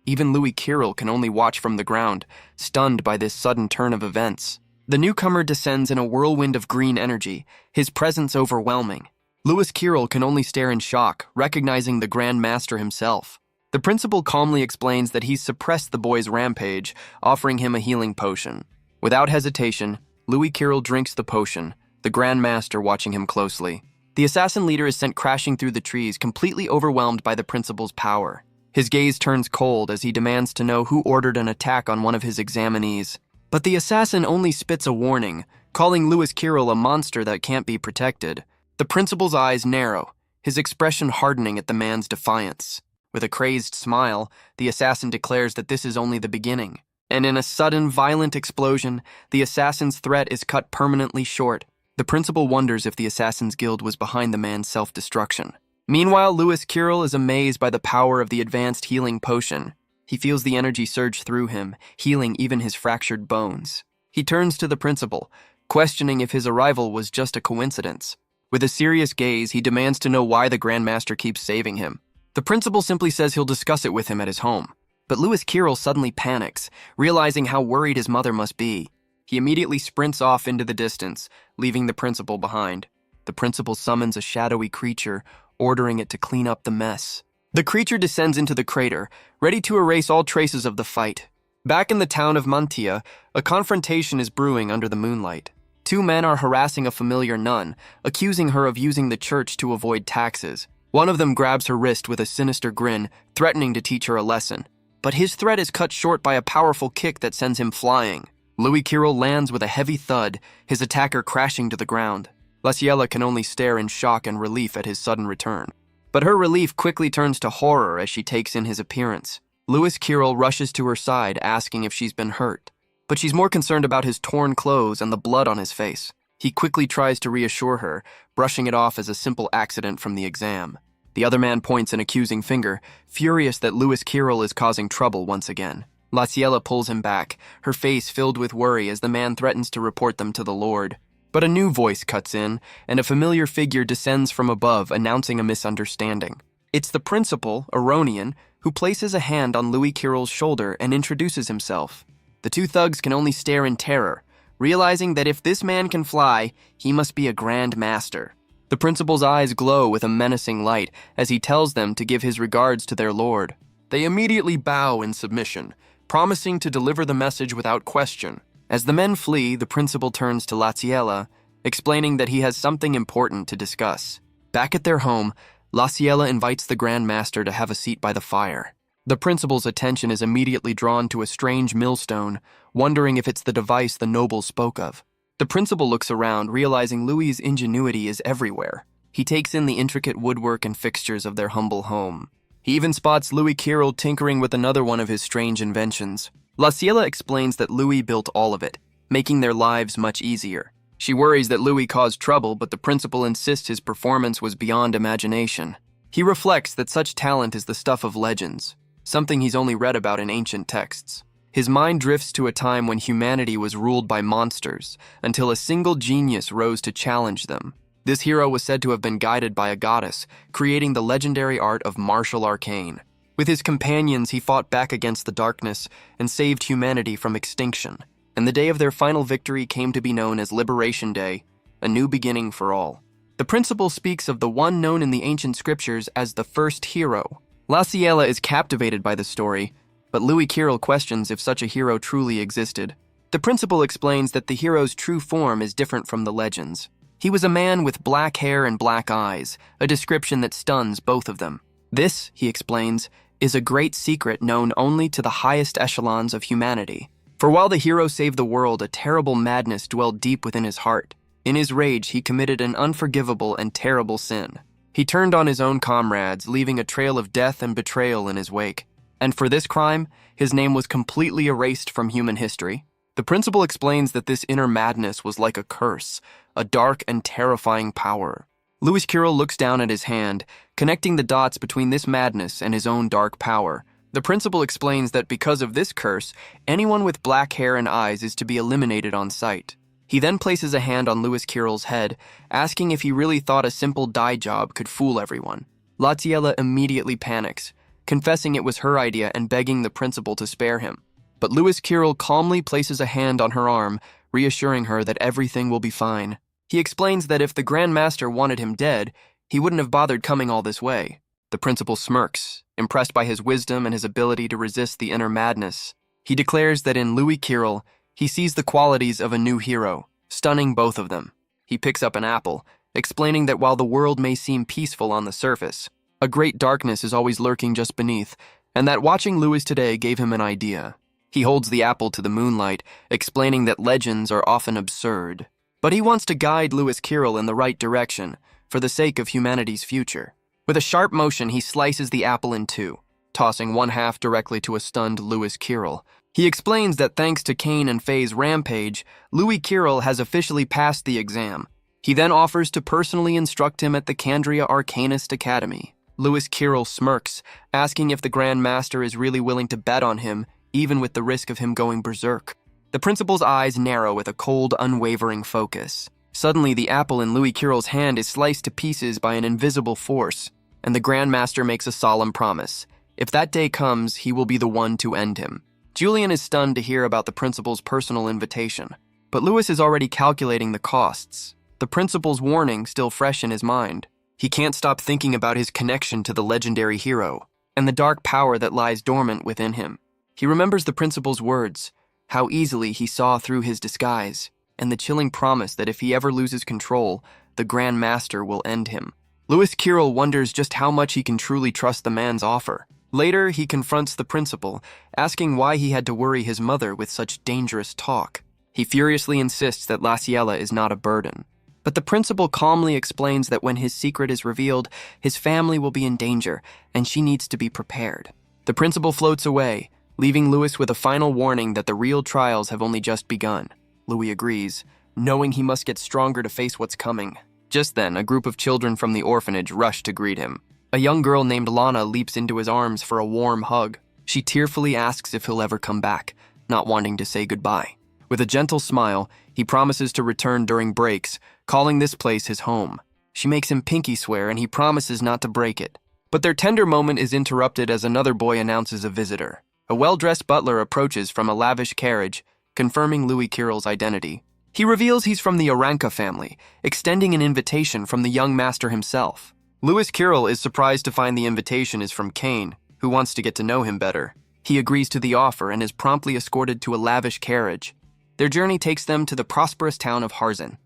Even Louis Kirill can only watch from the ground, stunned by this sudden turn of events. The newcomer descends in a whirlwind of green energy, his presence overwhelming. Louis Kirill can only stare in shock, recognizing the Grand Master himself. The principal calmly explains that he's suppressed the boy's rampage, offering him a healing potion. Without hesitation, Louis Kirill drinks the potion, the Grand Master watching him closely. The assassin leader is sent crashing through the trees, completely overwhelmed by the principal's power. His gaze turns cold as he demands to know who ordered an attack on one of his examinees. But the assassin only spits a warning, calling Louis Kirill a monster that can't be protected. The principal's eyes narrow, his expression hardening at the man's defiance. With a crazed smile, the assassin declares that this is only the beginning. And in a sudden, violent explosion, the assassin's threat is cut permanently short. The principal wonders if the Assassin's Guild was behind the man's self-destruction. Meanwhile, Louis Kirill is amazed by the power of the advanced healing potion. He feels the energy surge through him, healing even his fractured bones. He turns to the principal, questioning if his arrival was just a coincidence. With a serious gaze, he demands to know why the Grand Master keeps saving him. The principal simply says he'll discuss it with him at his home. But Louis Kirill suddenly panics, realizing how worried his mother must be. He immediately sprints off into the distance, leaving the principal behind. The principal summons a shadowy creature, ordering it to clean up the mess. The creature descends into the crater, ready to erase all traces of the fight. Back in the town of Manhwa, a confrontation is brewing under the moonlight. Two men are harassing a familiar nun, accusing her of using the church to avoid taxes. One of them grabs her wrist with a sinister grin, threatening to teach her a lesson. But his threat is cut short by a powerful kick that sends him flying. Louis Kirill lands with a heavy thud, his attacker crashing to the ground. Laciella can only stare in shock and relief at his sudden return. But her relief quickly turns to horror as she takes in his appearance. Louis Kirill rushes to her side, asking if she's been hurt. But she's more concerned about his torn clothes and the blood on his face. He quickly tries to reassure her, brushing it off as a simple accident from the exam. The other man points an accusing finger, furious that Louis Kirill is causing trouble once again. Laciella pulls him back, her face filled with worry as the man threatens to report them to the Lord. But a new voice cuts in, and a familiar figure descends from above, announcing a misunderstanding. It's the principal, Aronian, who places a hand on Louis Kirill's shoulder and introduces himself. The two thugs can only stare in terror, realizing that if this man can fly, he must be a grand master. The principal's eyes glow with a menacing light as he tells them to give his regards to their lord. They immediately bow in submission, promising to deliver the message without question. As the men flee, the principal turns to Laciella, explaining that he has something important to discuss. Back at their home, Laciella invites the Grand Master to have a seat by the fire. The principal's attention is immediately drawn to a strange millstone, wondering if it's the device the nobles spoke of. The principal looks around, realizing Louis's ingenuity is everywhere. He takes in the intricate woodwork and fixtures of their humble home. He even spots Louis Kirill tinkering with another one of his strange inventions. La Ciela explains that Louis built all of it, making their lives much easier. She worries that Louis caused trouble, but the principal insists his performance was beyond imagination. He reflects that such talent is the stuff of legends, something he's only read about in ancient texts. His mind drifts to a time when humanity was ruled by monsters, until a single genius rose to challenge them. This hero was said to have been guided by a goddess, creating the legendary art of martial arcane. With his companions, he fought back against the darkness and saved humanity from extinction. And the day of their final victory came to be known as Liberation Day, a new beginning for all. The principal speaks of the one known in the ancient scriptures as the first hero. La Ciela is captivated by the story, but Louis Kirill questions if such a hero truly existed. The principal explains that the hero's true form is different from the legends. He was a man with black hair and black eyes, a description that stuns both of them. This, he explains, is a great secret known only to the highest echelons of humanity. For while the hero saved the world, a terrible madness dwelled deep within his heart. In his rage, he committed an unforgivable and terrible sin. He turned on his own comrades, leaving a trail of death and betrayal in his wake. And for this crime, his name was completely erased from human history. The principal explains that this inner madness was like a curse, a dark and terrifying power. Louis Kirill looks down at his hand, connecting the dots between this madness and his own dark power. The principal explains that because of this curse, anyone with black hair and eyes is to be eliminated on sight. He then places a hand on Louis Kirill's head, asking if he really thought a simple dye job could fool everyone. La Ciela immediately panics, confessing it was her idea and begging the principal to spare him. But Louis Kirill calmly places a hand on her arm, reassuring her that everything will be fine. He explains that if the Grand Master wanted him dead, he wouldn't have bothered coming all this way. The principal smirks, impressed by his wisdom and his ability to resist the inner madness. He declares that in Louis Kirill, he sees the qualities of a new hero, stunning both of them. He picks up an apple, explaining that while the world may seem peaceful on the surface, a great darkness is always lurking just beneath, and that watching Louis today gave him an idea. He holds the apple to the moonlight, explaining that legends are often absurd. But he wants to guide Louis Kirill in the right direction, for the sake of humanity's future. With a sharp motion, he slices the apple in two, tossing one half directly to a stunned Louis Kirill. He explains that thanks to Cain and Faye's rampage, Louis Kirill has officially passed the exam. He then offers to personally instruct him at the Candria Arcanist Academy. Louis Kirill smirks, asking if the Grand Master is really willing to bet on him, even with the risk of him going berserk. The principal's eyes narrow with a cold, unwavering focus. Suddenly, the apple in Louis Kirill's hand is sliced to pieces by an invisible force, and the Grand Master makes a solemn promise. If that day comes, he will be the one to end him. Julian is stunned to hear about the principal's personal invitation, but Louis is already calculating the costs, the principal's warning still fresh in his mind. He can't stop thinking about his connection to the legendary hero, and the dark power that lies dormant within him. He remembers the principal's words, how easily he saw through his disguise, and the chilling promise that if he ever loses control, the Grand Master will end him. Louis Kirill wonders just how much he can truly trust the man's offer. Later, he confronts the principal, asking why he had to worry his mother with such dangerous talk. He furiously insists that La Ciela is not a burden. But the principal calmly explains that when his secret is revealed, his family will be in danger, and she needs to be prepared. The principal floats away, leaving Louis with a final warning that the real trials have only just begun. Louis agrees, knowing he must get stronger to face what's coming. Just then, a group of children from the orphanage rush to greet him. A young girl named Lana leaps into his arms for a warm hug. She tearfully asks if he'll ever come back, not wanting to say goodbye. With a gentle smile, he promises to return during breaks, calling this place his home. She makes him pinky swear, and he promises not to break it. But their tender moment is interrupted as another boy announces a visitor. A well-dressed butler approaches from a lavish carriage, confirming Louis Kirill's identity. He reveals he's from the Aranka family, extending an invitation from the young master himself. Louis Kirill is surprised to find the invitation is from Cain, who wants to get to know him better. He agrees to the offer and is promptly escorted to a lavish carriage. Their journey takes them to the prosperous town of Harzan,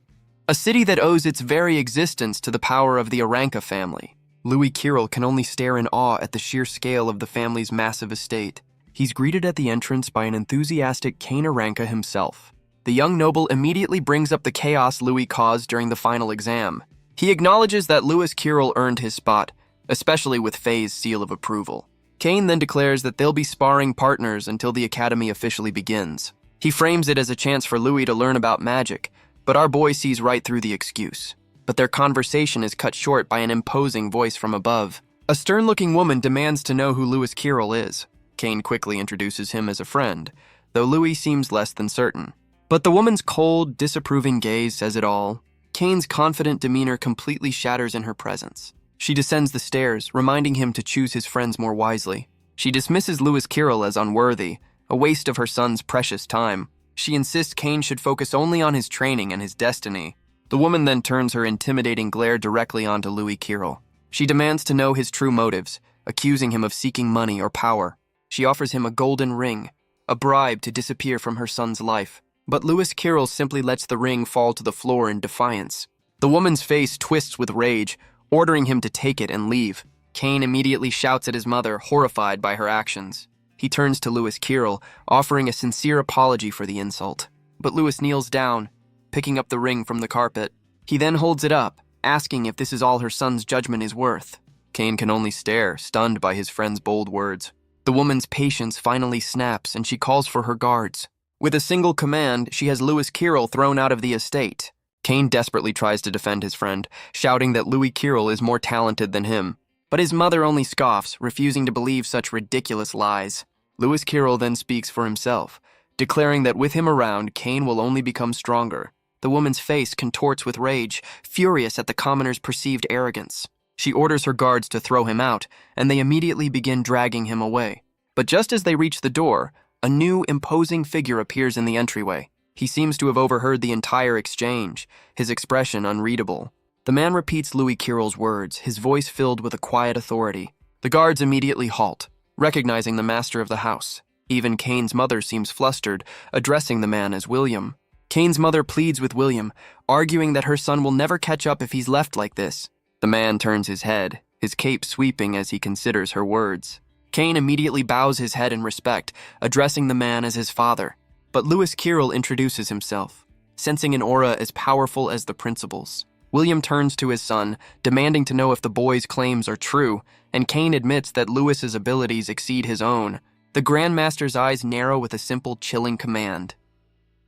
a city that owes its very existence to the power of the Aranka family. Louis Kirill can only stare in awe at the sheer scale of the family's massive estate. He's greeted at the entrance by an enthusiastic Cain Aranka himself. The young noble immediately brings up the chaos Louis caused during the final exam. He acknowledges that Louis Kirill earned his spot, especially with Faye's seal of approval. Cain then declares that they'll be sparring partners until the academy officially begins. He frames it as a chance for Louis to learn about magic, but our boy sees right through the excuse. But their conversation is cut short by an imposing voice from above. A stern-looking woman demands to know who Louis Kirill is. Cain quickly introduces him as a friend, though Louis seems less than certain. But the woman's cold, disapproving gaze says it all. Cain's confident demeanor completely shatters in her presence. She descends the stairs, reminding him to choose his friends more wisely. She dismisses Louis Kirill as unworthy, a waste of her son's precious time. She insists Cain should focus only on his training and his destiny. The woman then turns her intimidating glare directly onto Louis Kirill. She demands to know his true motives, accusing him of seeking money or power. She offers him a golden ring, a bribe to disappear from her son's life. But Louis Kirill simply lets the ring fall to the floor in defiance. The woman's face twists with rage, ordering him to take it and leave. Cain immediately shouts at his mother, horrified by her actions. He turns to Louis Kirill, offering a sincere apology for the insult. But Louis kneels down, picking up the ring from the carpet. He then holds it up, asking if this is all her son's judgment is worth. Cain can only stare, stunned by his friend's bold words. The woman's patience finally snaps, and she calls for her guards. With a single command, she has Louis Kirill thrown out of the estate. Cain desperately tries to defend his friend, shouting that Louis Kirill is more talented than him. But his mother only scoffs, refusing to believe such ridiculous lies. Louis Kirill then speaks for himself, declaring that with him around, Cain will only become stronger. The woman's face contorts with rage, furious at the commoner's perceived arrogance. She orders her guards to throw him out, and they immediately begin dragging him away. But just as they reach the door, a new, imposing figure appears in the entryway. He seems to have overheard the entire exchange, his expression unreadable. The man repeats Louis Kirill's words, his voice filled with a quiet authority. The guards immediately halt, recognizing the master of the house. Even Cain's mother seems flustered, addressing the man as William. Cain's mother pleads with William, arguing that her son will never catch up if he's left like this. The man turns his head, his cape sweeping as he considers her words. Cain immediately bows his head in respect, addressing the man as his father. But Louis Kirill introduces himself, sensing an aura as powerful as the principles. William turns to his son, demanding to know if the boy's claims are true, and Cain admits that Louis's abilities exceed his own. The Grand Master's eyes narrow with a simple, chilling command.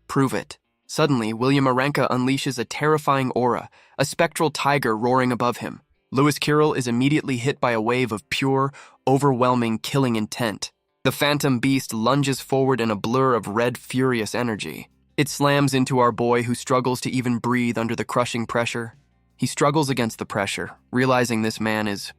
Prove it. Suddenly, William Aranka unleashes a terrifying aura, a spectral tiger roaring above him. Louis Kirill is immediately hit by a wave of pure, overwhelming, killing intent. The phantom beast lunges forward in a blur of red, furious energy. It slams into our boy, who struggles to even breathe under the crushing pressure. He struggles against the pressure, realizing this man is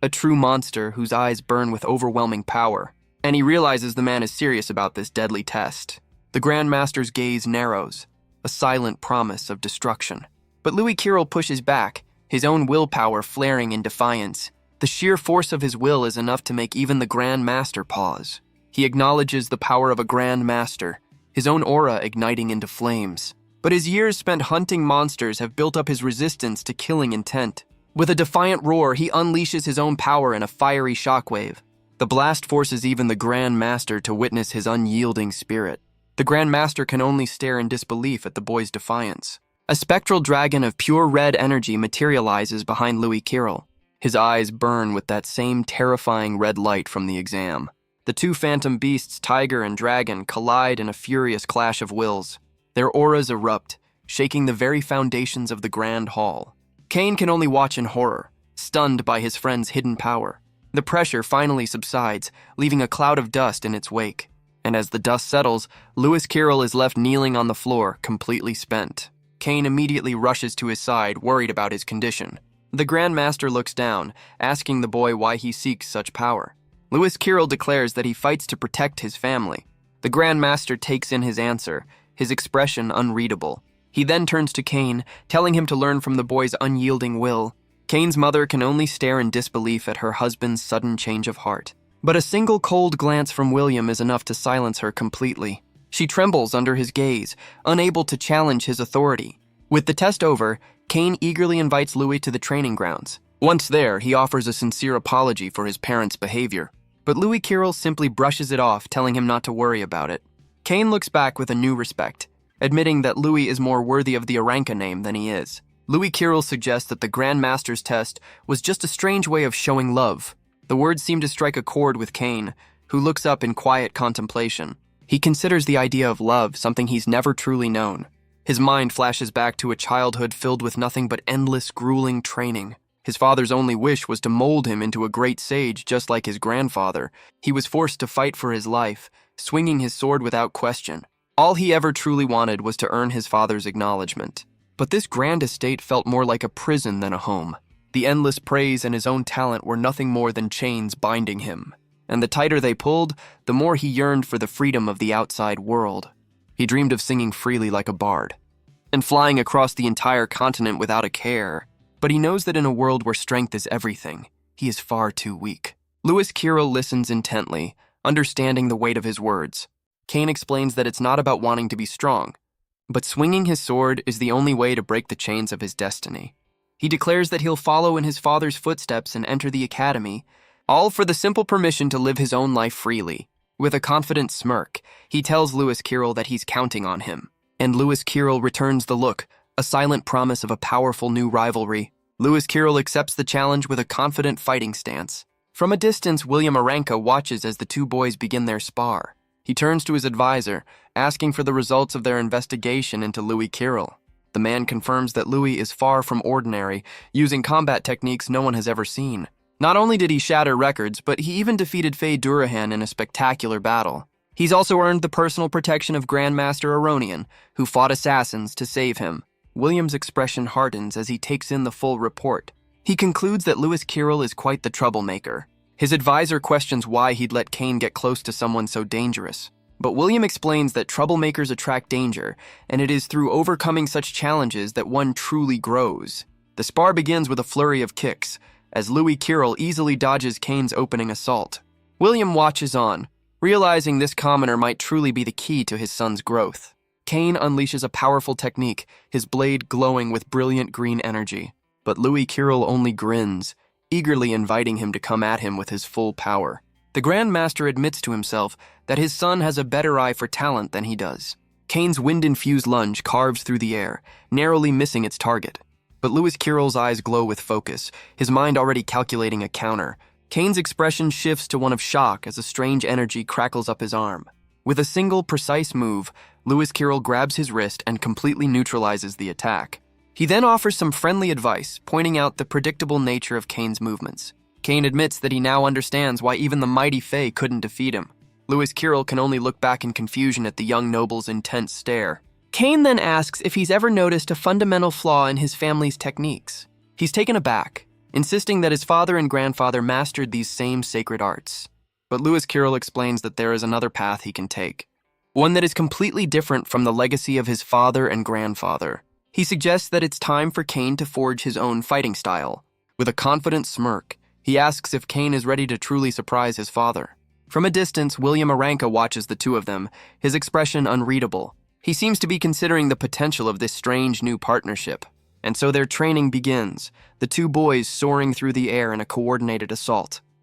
a true monster whose eyes burn with overwhelming power. And he realizes the man is serious about this deadly test. The Grand Master's gaze narrows, a silent promise of destruction. But Louis Kirill pushes back, his own willpower flaring in defiance. The sheer force of his will is enough to make even the Grand Master pause. He acknowledges the power of a Grand Master, his own aura igniting into flames. But his years spent hunting monsters have built up his resistance to killing intent. With a defiant roar, he unleashes his own power in a fiery shockwave. The blast forces even the Grand Master to witness his unyielding spirit. The Grand Master can only stare in disbelief at the boy's defiance. A spectral dragon of pure red energy materializes behind Louis Kirill. His eyes burn with that same terrifying red light from the exam. The two phantom beasts, tiger and dragon, collide in a furious clash of wills. Their auras erupt, shaking the very foundations of the Grand Hall. Cain can only watch in horror, stunned by his friend's hidden power. The pressure finally subsides, leaving a cloud of dust in its wake. And as the dust settles, Louis Kirill is left kneeling on the floor, completely spent. Cain immediately rushes to his side, worried about his condition. The Grand Master looks down, asking the boy why he seeks such power. Louis Kirill declares that he fights to protect his family. The Grand Master takes in his answer, his expression unreadable. He then turns to Cain, telling him to learn from the boy's unyielding will. Cain's mother can only stare in disbelief at her husband's sudden change of heart. But a single cold glance from William is enough to silence her completely. She trembles under his gaze, unable to challenge his authority. With the test over, Cain eagerly invites Louis to the training grounds. Once there, he offers a sincere apology for his parents' behavior, but Louis Kirill simply brushes it off, telling him not to worry about it. Kane looks back with a new respect, admitting that Louis is more worthy of the Aranka name than he is. Louis Kirill suggests that the Grand Master's test was just a strange way of showing love. The words seem to strike a chord with Kane, who looks up in quiet contemplation. He considers the idea of love something he's never truly known. His mind flashes back to a childhood filled with nothing but endless, grueling training. His father's only wish was to mold him into a great sage just like his grandfather. He was forced to fight for his life, swinging his sword without question. All he ever truly wanted was to earn his father's acknowledgement. But this grand estate felt more like a prison than a home. The endless praise and his own talent were nothing more than chains binding him. And the tighter they pulled, the more he yearned for the freedom of the outside world. He dreamed of singing freely like a bard, and flying across the entire continent without a care. But he knows that in a world where strength is everything, he is far too weak. Louis Kirill listens intently, understanding the weight of his words. Kane explains that it's not about wanting to be strong, but swinging his sword is the only way to break the chains of his destiny. He declares that he'll follow in his father's footsteps and enter the academy, all for the simple permission to live his own life freely. With a confident smirk, he tells Louis Kirill that he's counting on him, and Louis Kirill returns the look, a silent promise of a powerful new rivalry. Louis Kirill accepts the challenge with a confident fighting stance. From a distance, William Aranka watches as the two boys begin their spar. He turns to his advisor, asking for the results of their investigation into Louis Kirill. The man confirms that Louis is far from ordinary, using combat techniques no one has ever seen. Not only did he shatter records, but he even defeated Faye Durahan in a spectacular battle. He's also earned the personal protection of Grandmaster Aronian, who fought assassins to save him. William's expression hardens as he takes in the full report. He concludes that Louis Kirill is quite the troublemaker. His advisor questions why he'd let Kane get close to someone so dangerous. But William explains that troublemakers attract danger, and it is through overcoming such challenges that one truly grows. The spar begins with a flurry of kicks, as Louis Kirill easily dodges Kane's opening assault. William watches on, realizing this commoner might truly be the key to his son's growth. Kane unleashes a powerful technique, his blade glowing with brilliant green energy. But Louis Kirill only grins, eagerly inviting him to come at him with his full power. The Grand Master admits to himself that his son has a better eye for talent than he does. Kane's wind-infused lunge carves through the air, narrowly missing its target. But Louis Kirill's eyes glow with focus, his mind already calculating a counter. Kane's expression shifts to one of shock as a strange energy crackles up his arm. With a single, precise move, Louis Kirill grabs his wrist and completely neutralizes the attack. He then offers some friendly advice, pointing out the predictable nature of Kane's movements. Kane admits that he now understands why even the mighty Faye couldn't defeat him. Louis Kirill can only look back in confusion at the young noble's intense stare. Kane then asks if he's ever noticed a fundamental flaw in his family's techniques. He's taken aback, insisting that his father and grandfather mastered these same sacred arts. But Louis Kirill explains that there is another path he can take, one that is completely different from the legacy of his father and grandfather. He suggests that it's time for Kane to forge his own fighting style. With a confident smirk, he asks if Kane is ready to truly surprise his father. From a distance, William Aranka watches the two of them, his expression unreadable. He seems to be considering the potential of this strange new partnership. And so their training begins, the two boys soaring through the air in a coordinated assault.